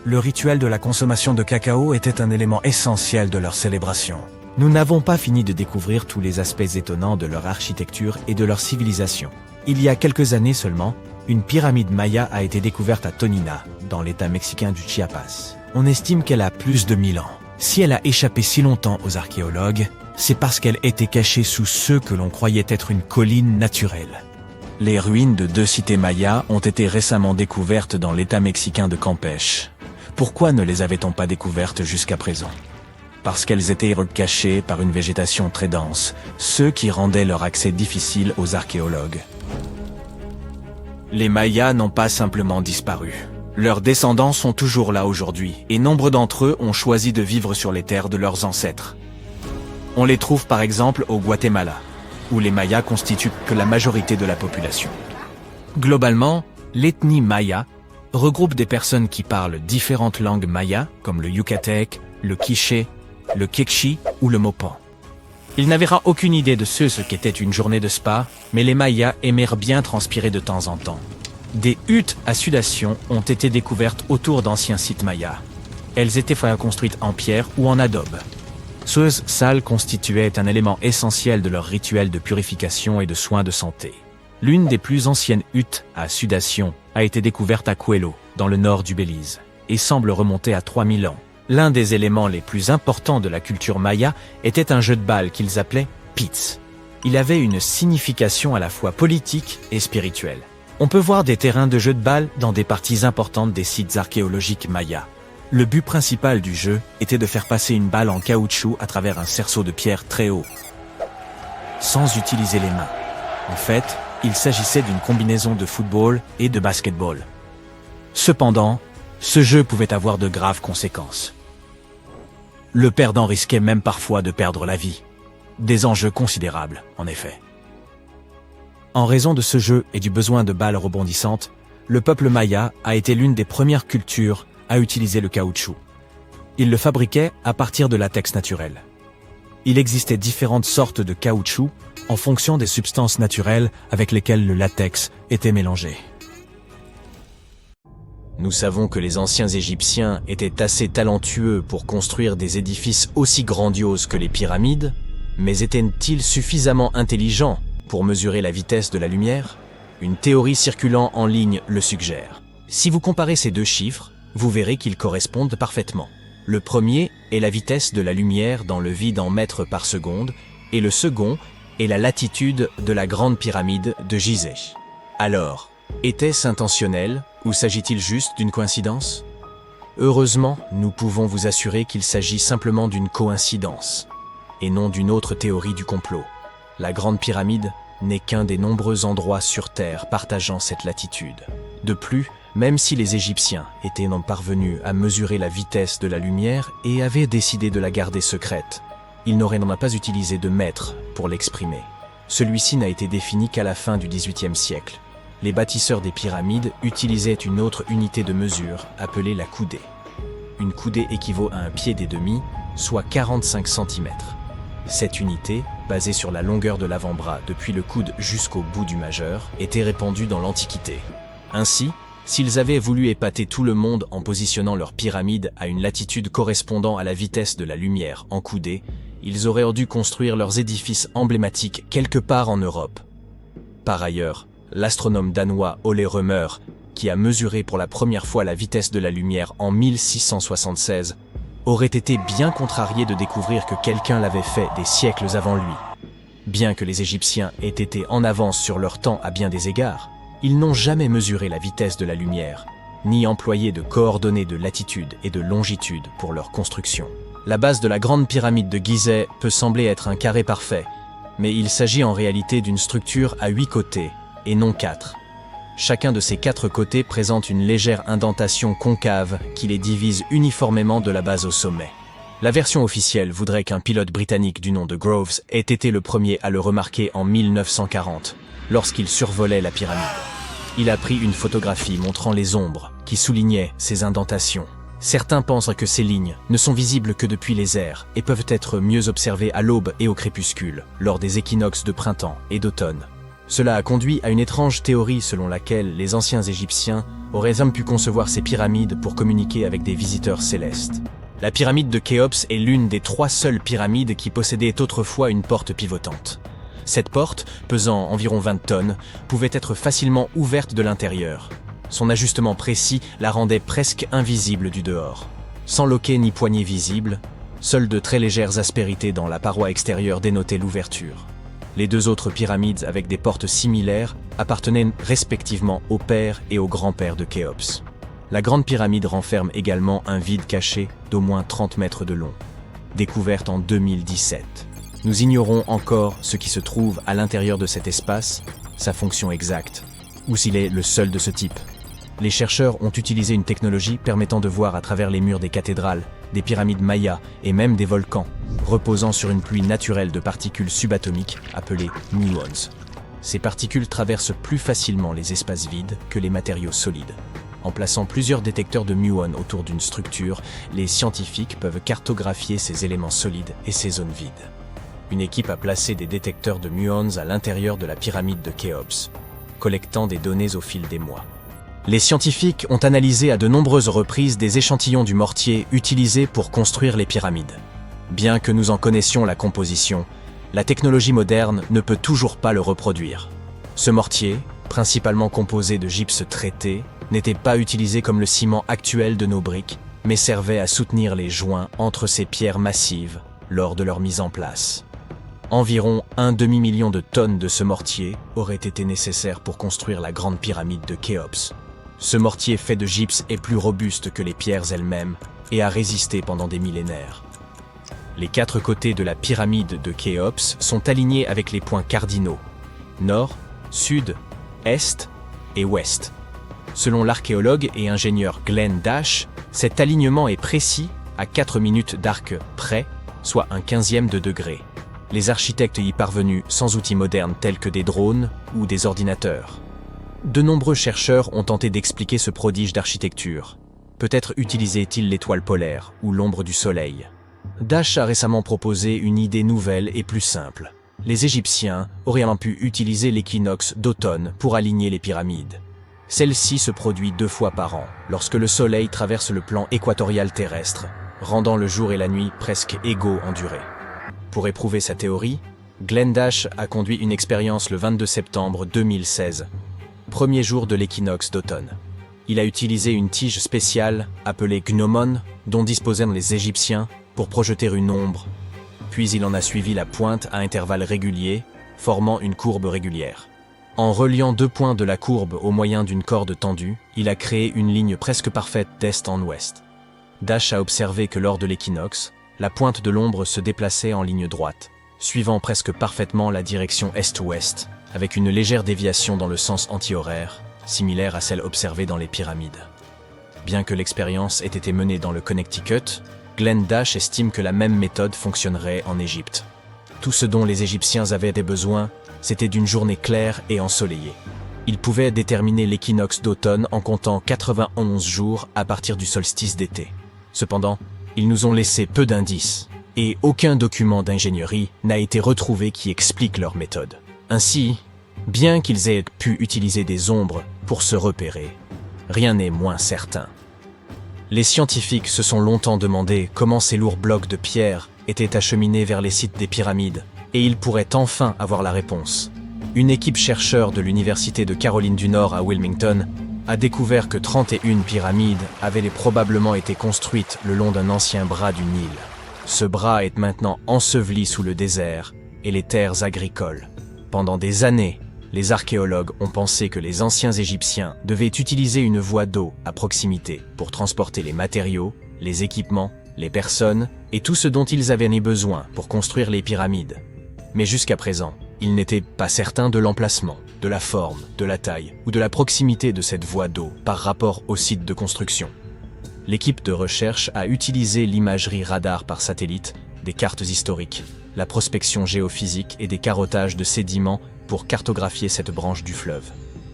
Le rituel de la consommation de cacao était un élément essentiel de leur célébration. Nous n'avons pas fini de découvrir tous les aspects étonnants de leur architecture et de leur civilisation. Il y a quelques années seulement, une pyramide maya a été découverte à Tonina, dans l'état mexicain du Chiapas. On estime qu'elle a plus de 1000 ans. Si elle a échappé si longtemps aux archéologues, c'est parce qu'elle était cachée sous ce que l'on croyait être une colline naturelle. Les ruines de 2 cités mayas ont été récemment découvertes dans l'état mexicain de Campeche. Pourquoi ne les avait-on pas découvertes jusqu'à présent? Parce qu'elles étaient cachées par une végétation très dense, ce qui rendait leur accès difficile aux archéologues. Les Mayas n'ont pas simplement disparu. Leurs descendants sont toujours là aujourd'hui, et nombre d'entre eux ont choisi de vivre sur les terres de leurs ancêtres. On les trouve par exemple au Guatemala, où les Mayas constituent que la majorité de la population. Globalement, l'ethnie Maya regroupe des personnes qui parlent différentes langues mayas, comme le yucatèque, le quiché, le quechua ou le mopan. Il n'avait aucune idée de ce qu'était une journée de spa, mais les Mayas aimèrent bien transpirer de temps en temps. Des huttes à sudation ont été découvertes autour d'anciens sites mayas. Elles étaient construites en pierre ou en adobe. Ces salles constituaient un élément essentiel de leur rituel de purification et de soins de santé. L'une des plus anciennes huttes à sudation a été découverte à Coelho, dans le nord du Belize, et semble remonter à 3000 ans. L'un des éléments les plus importants de la culture maya était un jeu de balle qu'ils appelaient pits. Il avait une signification à la fois politique et spirituelle. On peut voir des terrains de jeu de balle dans des parties importantes des sites archéologiques mayas. Le but principal du jeu était de faire passer une balle en caoutchouc à travers un cerceau de pierre très haut, sans utiliser les mains. En fait, il s'agissait d'une combinaison de football et de basketball. Cependant, ce jeu pouvait avoir de graves conséquences. Le perdant risquait même parfois de perdre la vie. Des enjeux considérables, en effet. En raison de ce jeu et du besoin de balles rebondissantes, le peuple maya a été l'une des premières cultures à utiliser le caoutchouc. Il le fabriquait à partir de latex naturel. Il existait différentes sortes de caoutchouc en fonction des substances naturelles avec lesquelles le latex était mélangé. Nous savons que les anciens Égyptiens étaient assez talentueux pour construire des édifices aussi grandioses que les pyramides, mais étaient-ils suffisamment intelligents pour mesurer la vitesse de la lumière? Une théorie circulant en ligne le suggère. Si vous comparez ces deux chiffres, vous verrez qu'ils correspondent parfaitement. Le premier est la vitesse de la lumière dans le vide en mètres par seconde, et le second est la latitude de la grande pyramide de Gizeh. Alors, était-ce intentionnel ou s'agit-il juste d'une coïncidence? Heureusement, nous pouvons vous assurer qu'il s'agit simplement d'une coïncidence, et non d'une autre théorie du complot. La grande pyramide n'est qu'un des nombreux endroits sur Terre partageant cette latitude. De plus, même si les Égyptiens étaient non parvenus à mesurer la vitesse de la lumière et avaient décidé de la garder secrète, ils n'auraient pas utilisé de mètre pour l'exprimer. Celui-ci n'a été défini qu'à la fin du XVIIIe siècle. Les bâtisseurs des pyramides utilisaient une autre unité de mesure appelée la coudée. Une coudée équivaut à un pied et demi, soit 45 cm. Cette unité, basée sur la longueur de l'avant-bras depuis le coude jusqu'au bout du majeur, était répandue dans l'Antiquité. Ainsi, s'ils avaient voulu épater tout le monde en positionnant leurs pyramides à une latitude correspondant à la vitesse de la lumière en coudée, ils auraient dû construire leurs édifices emblématiques quelque part en Europe. Par ailleurs, l'astronome danois Ole Rømer, qui a mesuré pour la première fois la vitesse de la lumière en 1676, aurait été bien contrarié de découvrir que quelqu'un l'avait fait des siècles avant lui. Bien que les Égyptiens aient été en avance sur leur temps à bien des égards, ils n'ont jamais mesuré la vitesse de la lumière, ni employé de coordonnées de latitude et de longitude pour leur construction. La base de la grande pyramide de Gizeh peut sembler être un carré parfait, mais il s'agit en réalité d'une structure à 8 côtés, et non 4. Chacun de ces 4 côtés présente une légère indentation concave qui les divise uniformément de la base au sommet. La version officielle voudrait qu'un pilote britannique du nom de Groves ait été le premier à le remarquer en 1940, lorsqu'il survolait la pyramide. Il a pris une photographie montrant les ombres qui soulignaient ces indentations. Certains pensent que ces lignes ne sont visibles que depuis les airs et peuvent être mieux observées à l'aube et au crépuscule, lors des équinoxes de printemps et d'automne. Cela a conduit à une étrange théorie selon laquelle les anciens Égyptiens auraient pu concevoir ces pyramides pour communiquer avec des visiteurs célestes. La pyramide de Khéops est l'une des 3 seules pyramides qui possédaient autrefois une porte pivotante. Cette porte, pesant environ 20 tonnes, pouvait être facilement ouverte de l'intérieur. Son ajustement précis la rendait presque invisible du dehors. Sans loquet ni poignée visible, seules de très légères aspérités dans la paroi extérieure dénotaient l'ouverture. Les 2 autres pyramides avec des portes similaires appartenaient respectivement au père et au grand-père de Khéops. La grande pyramide renferme également un vide caché d'au moins 30 mètres de long, découverte en 2017. Nous ignorons encore ce qui se trouve à l'intérieur de cet espace, sa fonction exacte, ou s'il est le seul de ce type. Les chercheurs ont utilisé une technologie permettant de voir à travers les murs des cathédrales, des pyramides mayas et même des volcans, reposant sur une pluie naturelle de particules subatomiques appelées muons. Ces particules traversent plus facilement les espaces vides que les matériaux solides. En plaçant plusieurs détecteurs de muons autour d'une structure, les scientifiques peuvent cartographier ces éléments solides et ces zones vides. Une équipe a placé des détecteurs de muons à l'intérieur de la pyramide de Khéops, collectant des données au fil des mois. Les scientifiques ont analysé à de nombreuses reprises des échantillons du mortier utilisé pour construire les pyramides. Bien que nous en connaissions la composition, la technologie moderne ne peut toujours pas le reproduire. Ce mortier, principalement composé de gypse traité, n'était pas utilisé comme le ciment actuel de nos briques, mais servait à soutenir les joints entre ces pierres massives lors de leur mise en place. Environ 1 demi-million de tonnes de ce mortier auraient été nécessaires pour construire la grande pyramide de Khéops. Ce mortier fait de gypse est plus robuste que les pierres elles-mêmes et a résisté pendant des millénaires. Les 4 côtés de la pyramide de Khéops sont alignés avec les points cardinaux, nord, sud, est et ouest. Selon l'archéologue et ingénieur Glenn Dash, cet alignement est précis à 4 minutes d'arc près, soit un 1/15 de degré. Les architectes y parvenus sans outils modernes tels que des drones ou des ordinateurs. De nombreux chercheurs ont tenté d'expliquer ce prodige d'architecture. Peut-être utilisait-il l'étoile polaire ou l'ombre du soleil. Dash a récemment proposé une idée nouvelle et plus simple. Les Égyptiens auraient pu utiliser l'équinoxe d'automne pour aligner les pyramides. Celle-ci se produit 2 fois par an, lorsque le soleil traverse le plan équatorial terrestre, rendant le jour et la nuit presque égaux en durée. Pour éprouver sa théorie, Glenn Dash a conduit une expérience le 22 septembre 2016, premier jour de l'équinoxe d'automne. Il a utilisé une tige spéciale appelée gnomon, dont disposaient les Égyptiens, pour projeter une ombre. Puis il en a suivi la pointe à intervalles réguliers, formant une courbe régulière. En reliant 2 points de la courbe au moyen d'une corde tendue, il a créé une ligne presque parfaite d'est en ouest. Dash a observé que lors de l'équinoxe, la pointe de l'ombre se déplaçait en ligne droite, suivant presque parfaitement la direction est-ouest, avec une légère déviation dans le sens anti-horaire, similaire à celle observée dans les pyramides. Bien que l'expérience ait été menée dans le Connecticut, Glenn Dash estime que la même méthode fonctionnerait en Égypte. Tout ce dont les Égyptiens avaient besoin, c'était d'une journée claire et ensoleillée. Ils pouvaient déterminer l'équinoxe d'automne en comptant 91 jours à partir du solstice d'été. Cependant, ils nous ont laissé peu d'indices, et aucun document d'ingénierie n'a été retrouvé qui explique leur méthode. Ainsi, bien qu'ils aient pu utiliser des ombres pour se repérer, rien n'est moins certain. Les scientifiques se sont longtemps demandé comment ces lourds blocs de pierre étaient acheminés vers les sites des pyramides, et ils pourraient enfin avoir la réponse. Une équipe chercheur de l'Université de Caroline du Nord à Wilmington a découvert que 31 pyramides avaient probablement été construites le long d'un ancien bras du Nil. Ce bras est maintenant enseveli sous le désert et les terres agricoles. Pendant des années, les archéologues ont pensé que les anciens Égyptiens devaient utiliser une voie d'eau à proximité pour transporter les matériaux, les équipements, les personnes et tout ce dont ils avaient besoin pour construire les pyramides. Mais jusqu'à présent, ils n'étaient pas certains de l'emplacement, de la forme, de la taille ou de la proximité de cette voie d'eau par rapport au site de construction. L'équipe de recherche a utilisé l'imagerie radar par satellite, des cartes historiques, la prospection géophysique et des carottages de sédiments pour cartographier cette branche du fleuve.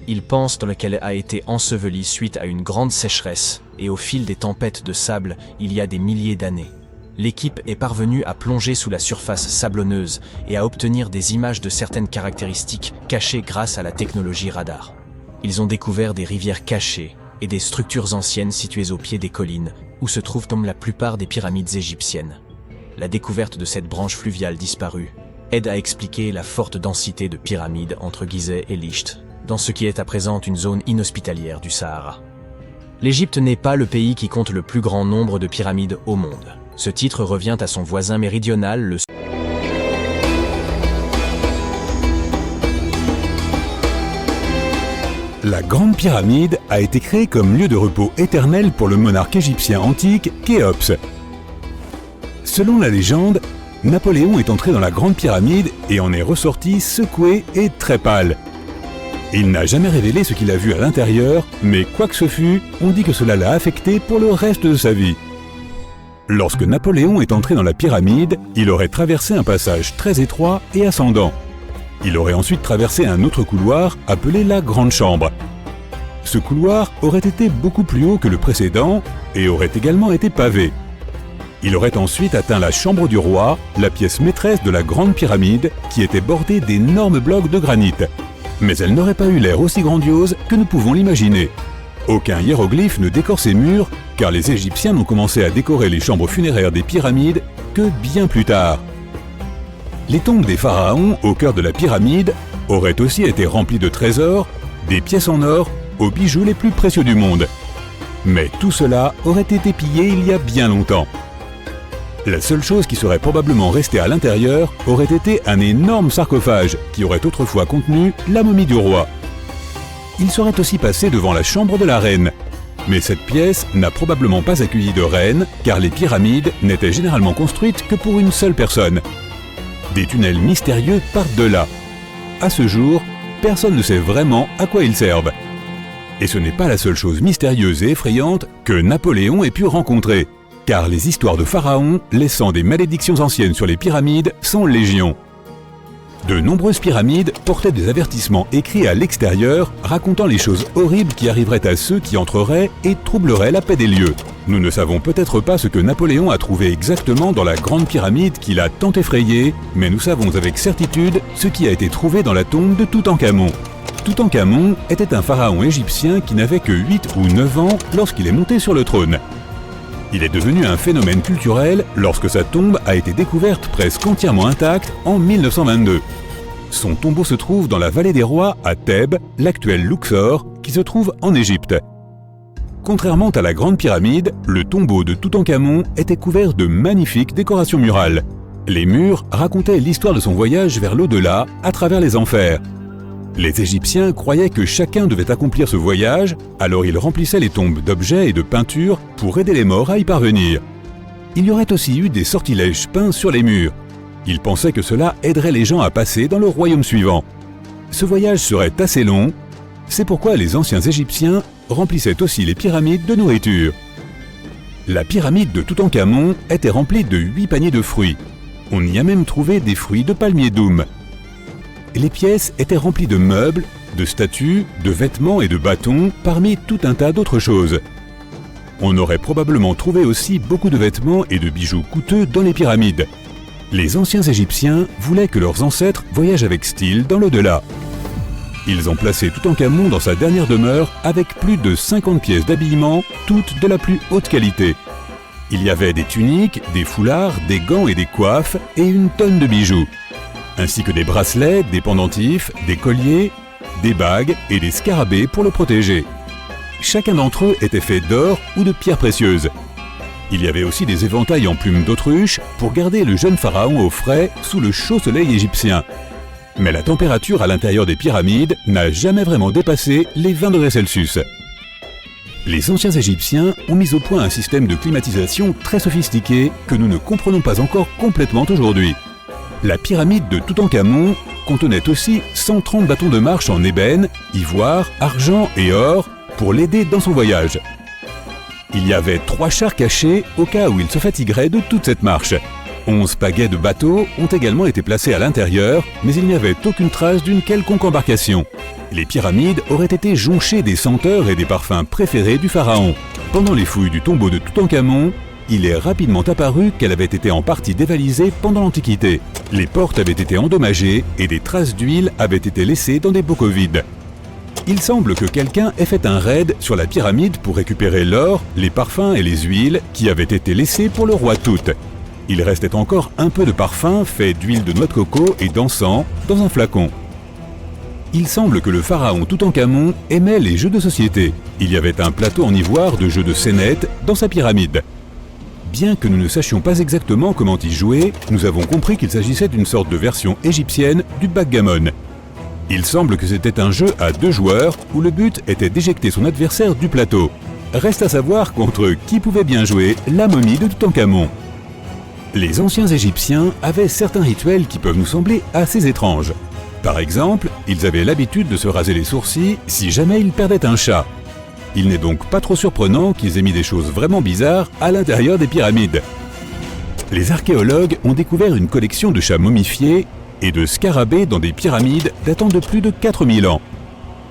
Ils pensent qu'elle a été ensevelie suite à une grande sécheresse et au fil des tempêtes de sable il y a des milliers d'années. l'équipe est parvenue à plonger sous la surface sablonneuse et à obtenir des images de certaines caractéristiques cachées grâce à la technologie radar. Ils ont découvert des rivières cachées et des structures anciennes situées au pied des collines où se trouvent comme la plupart des pyramides égyptiennes. La découverte de cette branche fluviale disparue aide à expliquer la forte densité de pyramides entre Gizeh et Licht, dans ce qui est à présent une zone inhospitalière du Sahara. L'Égypte n'est pas le pays qui compte le plus grand nombre de pyramides au monde. Ce titre revient à son voisin méridional, le La Grande Pyramide a été créée comme lieu de repos éternel pour le monarque égyptien antique Khéops. Selon la légende, Napoléon est entré dans la Grande Pyramide et en est ressorti secoué et très pâle. Il n'a jamais révélé ce qu'il a vu à l'intérieur, mais quoi que ce fût, on dit que cela l'a affecté pour le reste de sa vie. Lorsque Napoléon est entré dans la pyramide, il aurait traversé un passage très étroit et ascendant. Il aurait ensuite traversé un autre couloir appelé la Grande Chambre. Ce couloir aurait été beaucoup plus haut que le précédent et aurait également été pavé. Il aurait ensuite atteint la Chambre du Roi, la pièce maîtresse de la Grande Pyramide, qui était bordée d'énormes blocs de granit. Mais elle n'aurait pas eu l'air aussi grandiose que nous pouvons l'imaginer. Aucun hiéroglyphe ne décore ces murs, car les Égyptiens n'ont commencé à décorer les chambres funéraires des pyramides que bien plus tard. Les tombes des pharaons au cœur de la pyramide auraient aussi été remplies de trésors, des pièces en or, aux bijoux les plus précieux du monde. Mais tout cela aurait été pillé il y a bien longtemps. La seule chose qui serait probablement restée à l'intérieur aurait été un énorme sarcophage qui aurait autrefois contenu la momie du roi. Il serait aussi passé devant la chambre de la reine. Mais cette pièce n'a probablement pas accueilli de reine, car les pyramides n'étaient généralement construites que pour une seule personne. Des tunnels mystérieux partent de là. À ce jour, personne ne sait vraiment à quoi ils servent. Et ce n'est pas la seule chose mystérieuse et effrayante que Napoléon ait pu rencontrer. Car les histoires de pharaons laissant des malédictions anciennes sur les pyramides sont légion. De nombreuses pyramides portaient des avertissements écrits à l'extérieur racontant les choses horribles qui arriveraient à ceux qui entreraient et troubleraient la paix des lieux. Nous ne savons peut-être pas ce que Napoléon a trouvé exactement dans la Grande Pyramide qui l'a tant effrayé, mais nous savons avec certitude ce qui a été trouvé dans la tombe de Toutankhamon. Toutankhamon était un pharaon égyptien qui n'avait que 8 ou 9 ans lorsqu'il est monté sur le trône. Il est devenu un phénomène culturel lorsque sa tombe a été découverte presque entièrement intacte en 1922. Son tombeau se trouve dans la vallée des rois à Thèbes, l'actuel Luxor, qui se trouve en Égypte. Contrairement à la Grande Pyramide, le tombeau de Toutankhamon était couvert de magnifiques décorations murales. Les murs racontaient l'histoire de son voyage vers l'au-delà à travers les enfers. Les Égyptiens croyaient que chacun devait accomplir ce voyage, alors ils remplissaient les tombes d'objets et de peintures pour aider les morts à y parvenir. Il y aurait aussi eu des sortilèges peints sur les murs. Ils pensaient que cela aiderait les gens à passer dans le royaume suivant. Ce voyage serait assez long, c'est pourquoi les anciens Égyptiens remplissaient aussi les pyramides de nourriture. La pyramide de Toutankhamon était remplie de 8 paniers de fruits. On y a même trouvé des fruits de palmier doum. Les pièces étaient remplies de meubles, de statues, de vêtements et de bâtons, parmi tout un tas d'autres choses. On aurait probablement trouvé aussi beaucoup de vêtements et de bijoux coûteux dans les pyramides. Les anciens Égyptiens voulaient que leurs ancêtres voyagent avec style dans l'au-delà. Ils ont placé Toutankhamon dans sa dernière demeure avec plus de 50 pièces d'habillement, toutes de la plus haute qualité. Il y avait des tuniques, des foulards, des gants et des coiffes, et une tonne de bijoux, ainsi que des bracelets, des pendentifs, des colliers, des bagues et des scarabées pour le protéger. Chacun d'entre eux était fait d'or ou de pierres précieuses. Il y avait aussi des éventails en plumes d'autruche pour garder le jeune pharaon au frais sous le chaud soleil égyptien. Mais la température à l'intérieur des pyramides n'a jamais vraiment dépassé les 20 degrés Celsius. Les anciens Égyptiens ont mis au point un système de climatisation très sophistiqué que nous ne comprenons pas encore complètement aujourd'hui. La pyramide de Toutankhamon contenait aussi 130 bâtons de marche en ébène, ivoire, argent et or pour l'aider dans son voyage. Il y avait 3 chars cachés au cas où il se fatiguerait de toute cette marche. 11 pagaies de bateaux ont également été placés à l'intérieur, mais il n'y avait aucune trace d'une quelconque embarcation. Les pyramides auraient été jonchées des senteurs et des parfums préférés du pharaon. Pendant les fouilles du tombeau de Toutankhamon, il est rapidement apparu qu'elle avait été en partie dévalisée pendant l'Antiquité. Les portes avaient été endommagées et des traces d'huile avaient été laissées dans des bocaux vides. Il semble que quelqu'un ait fait un raid sur la pyramide pour récupérer l'or, les parfums et les huiles qui avaient été laissés pour le roi Tout. Il restait encore un peu de parfum fait d'huile de noix de coco et d'encens dans un flacon. Il semble que le pharaon Toutankhamon aimait les jeux de société. Il y avait un plateau en ivoire de jeux de scénettes dans sa pyramide. Bien que nous ne sachions pas exactement comment y jouer, nous avons compris qu'il s'agissait d'une sorte de version égyptienne du backgammon. Il semble que c'était un jeu à 2 joueurs où le but était d'éjecter son adversaire du plateau. Reste à savoir contre qui pouvait bien jouer la momie de Toutankhamon. Les anciens Égyptiens avaient certains rituels qui peuvent nous sembler assez étranges. Par exemple, ils avaient l'habitude de se raser les sourcils si jamais ils perdaient un chat. Il n'est donc pas trop surprenant qu'ils aient mis des choses vraiment bizarres à l'intérieur des pyramides. Les archéologues ont découvert une collection de chats momifiés et de scarabées dans des pyramides datant de plus de 4000 ans.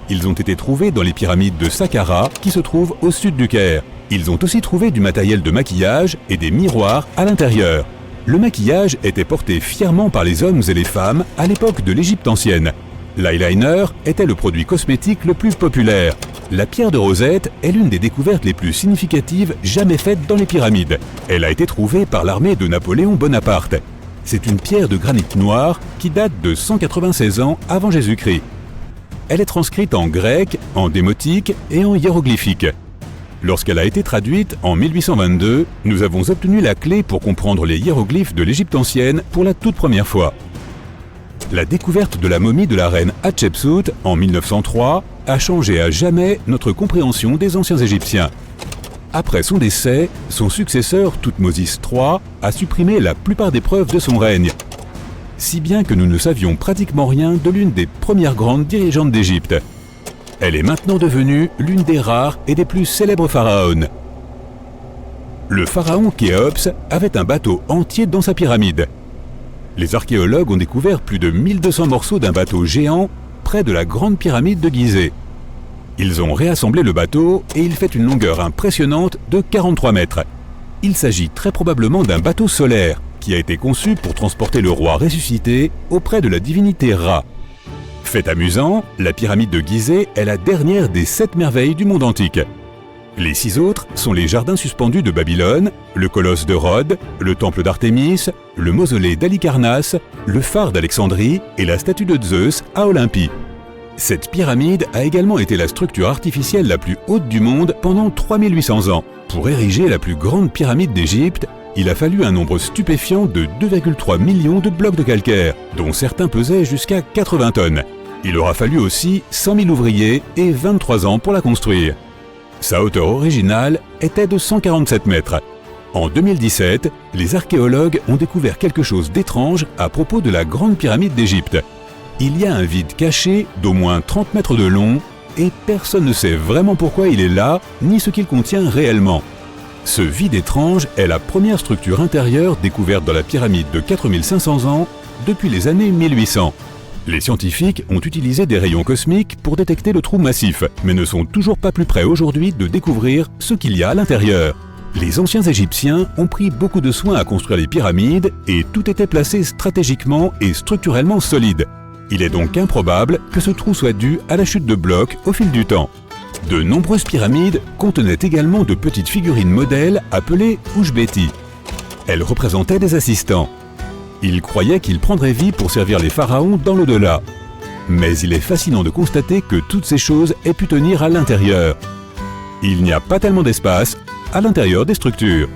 Ils ont été trouvés dans les pyramides de Saqqara qui se trouvent au sud du Caire. Ils ont aussi trouvé du matériel de maquillage et des miroirs à l'intérieur. Le maquillage était porté fièrement par les hommes et les femmes à l'époque de l'Égypte ancienne. L'eyeliner était le produit cosmétique le plus populaire. La pierre de Rosette est l'une des découvertes les plus significatives jamais faites dans les pyramides. Elle a été trouvée par l'armée de Napoléon Bonaparte. C'est une pierre de granit noir qui date de 196 ans avant Jésus-Christ. Elle est transcrite en grec, en démotique et en hiéroglyphique. Lorsqu'elle a été traduite en 1822, nous avons obtenu la clé pour comprendre les hiéroglyphes de l'Égypte ancienne pour la toute première fois. La découverte de la momie de la reine Hatshepsut en 1903 a changé à jamais notre compréhension des anciens Égyptiens. Après son décès, son successeur Thoutmôsis III a supprimé la plupart des preuves de son règne, si bien que nous ne savions pratiquement rien de l'une des premières grandes dirigeantes d'Égypte. Elle est maintenant devenue l'une des rares et des plus célèbres pharaons. Le pharaon Khéops avait un bateau entier dans sa pyramide. Les archéologues ont découvert plus de 1200 morceaux d'un bateau géant près de la grande pyramide de Gizeh. Ils ont réassemblé le bateau et il fait une longueur impressionnante de 43 mètres. Il s'agit très probablement d'un bateau solaire qui a été conçu pour transporter le roi ressuscité auprès de la divinité Ra. Fait amusant, la pyramide de Gizeh est la dernière des 7 merveilles du monde antique. Les 6 autres sont les jardins suspendus de Babylone, le colosse de Rhodes, le temple d'Artémis, le mausolée d'Halicarnasse, le phare d'Alexandrie et la statue de Zeus à Olympie. Cette pyramide a également été la structure artificielle la plus haute du monde pendant 3800 ans. Pour ériger la plus grande pyramide d'Égypte, il a fallu un nombre stupéfiant de 2,3 millions de blocs de calcaire, dont certains pesaient jusqu'à 80 tonnes. Il aura fallu aussi 100 000 ouvriers et 23 ans pour la construire. Sa hauteur originale était de 147 mètres. En 2017, les archéologues ont découvert quelque chose d'étrange à propos de la Grande Pyramide d'Égypte. Il y a un vide caché d'au moins 30 mètres de long et personne ne sait vraiment pourquoi il est là ni ce qu'il contient réellement. Ce vide étrange est la première structure intérieure découverte dans la pyramide de 4500 ans depuis les années 1800. Les scientifiques ont utilisé des rayons cosmiques pour détecter le trou massif, mais ne sont toujours pas plus près aujourd'hui de découvrir ce qu'il y a à l'intérieur. Les anciens Égyptiens ont pris beaucoup de soin à construire les pyramides et tout était placé stratégiquement et structurellement solide. Il est donc improbable que ce trou soit dû à la chute de blocs au fil du temps. De nombreuses pyramides contenaient également de petites figurines modèles appelées Ushbeti. Elles représentaient des assistants. Ils croyaient qu'ils prendraient vie pour servir les pharaons dans l'au-delà. Mais il est fascinant de constater que toutes ces choses aient pu tenir à l'intérieur. Il n'y a pas tellement d'espace à l'intérieur des structures.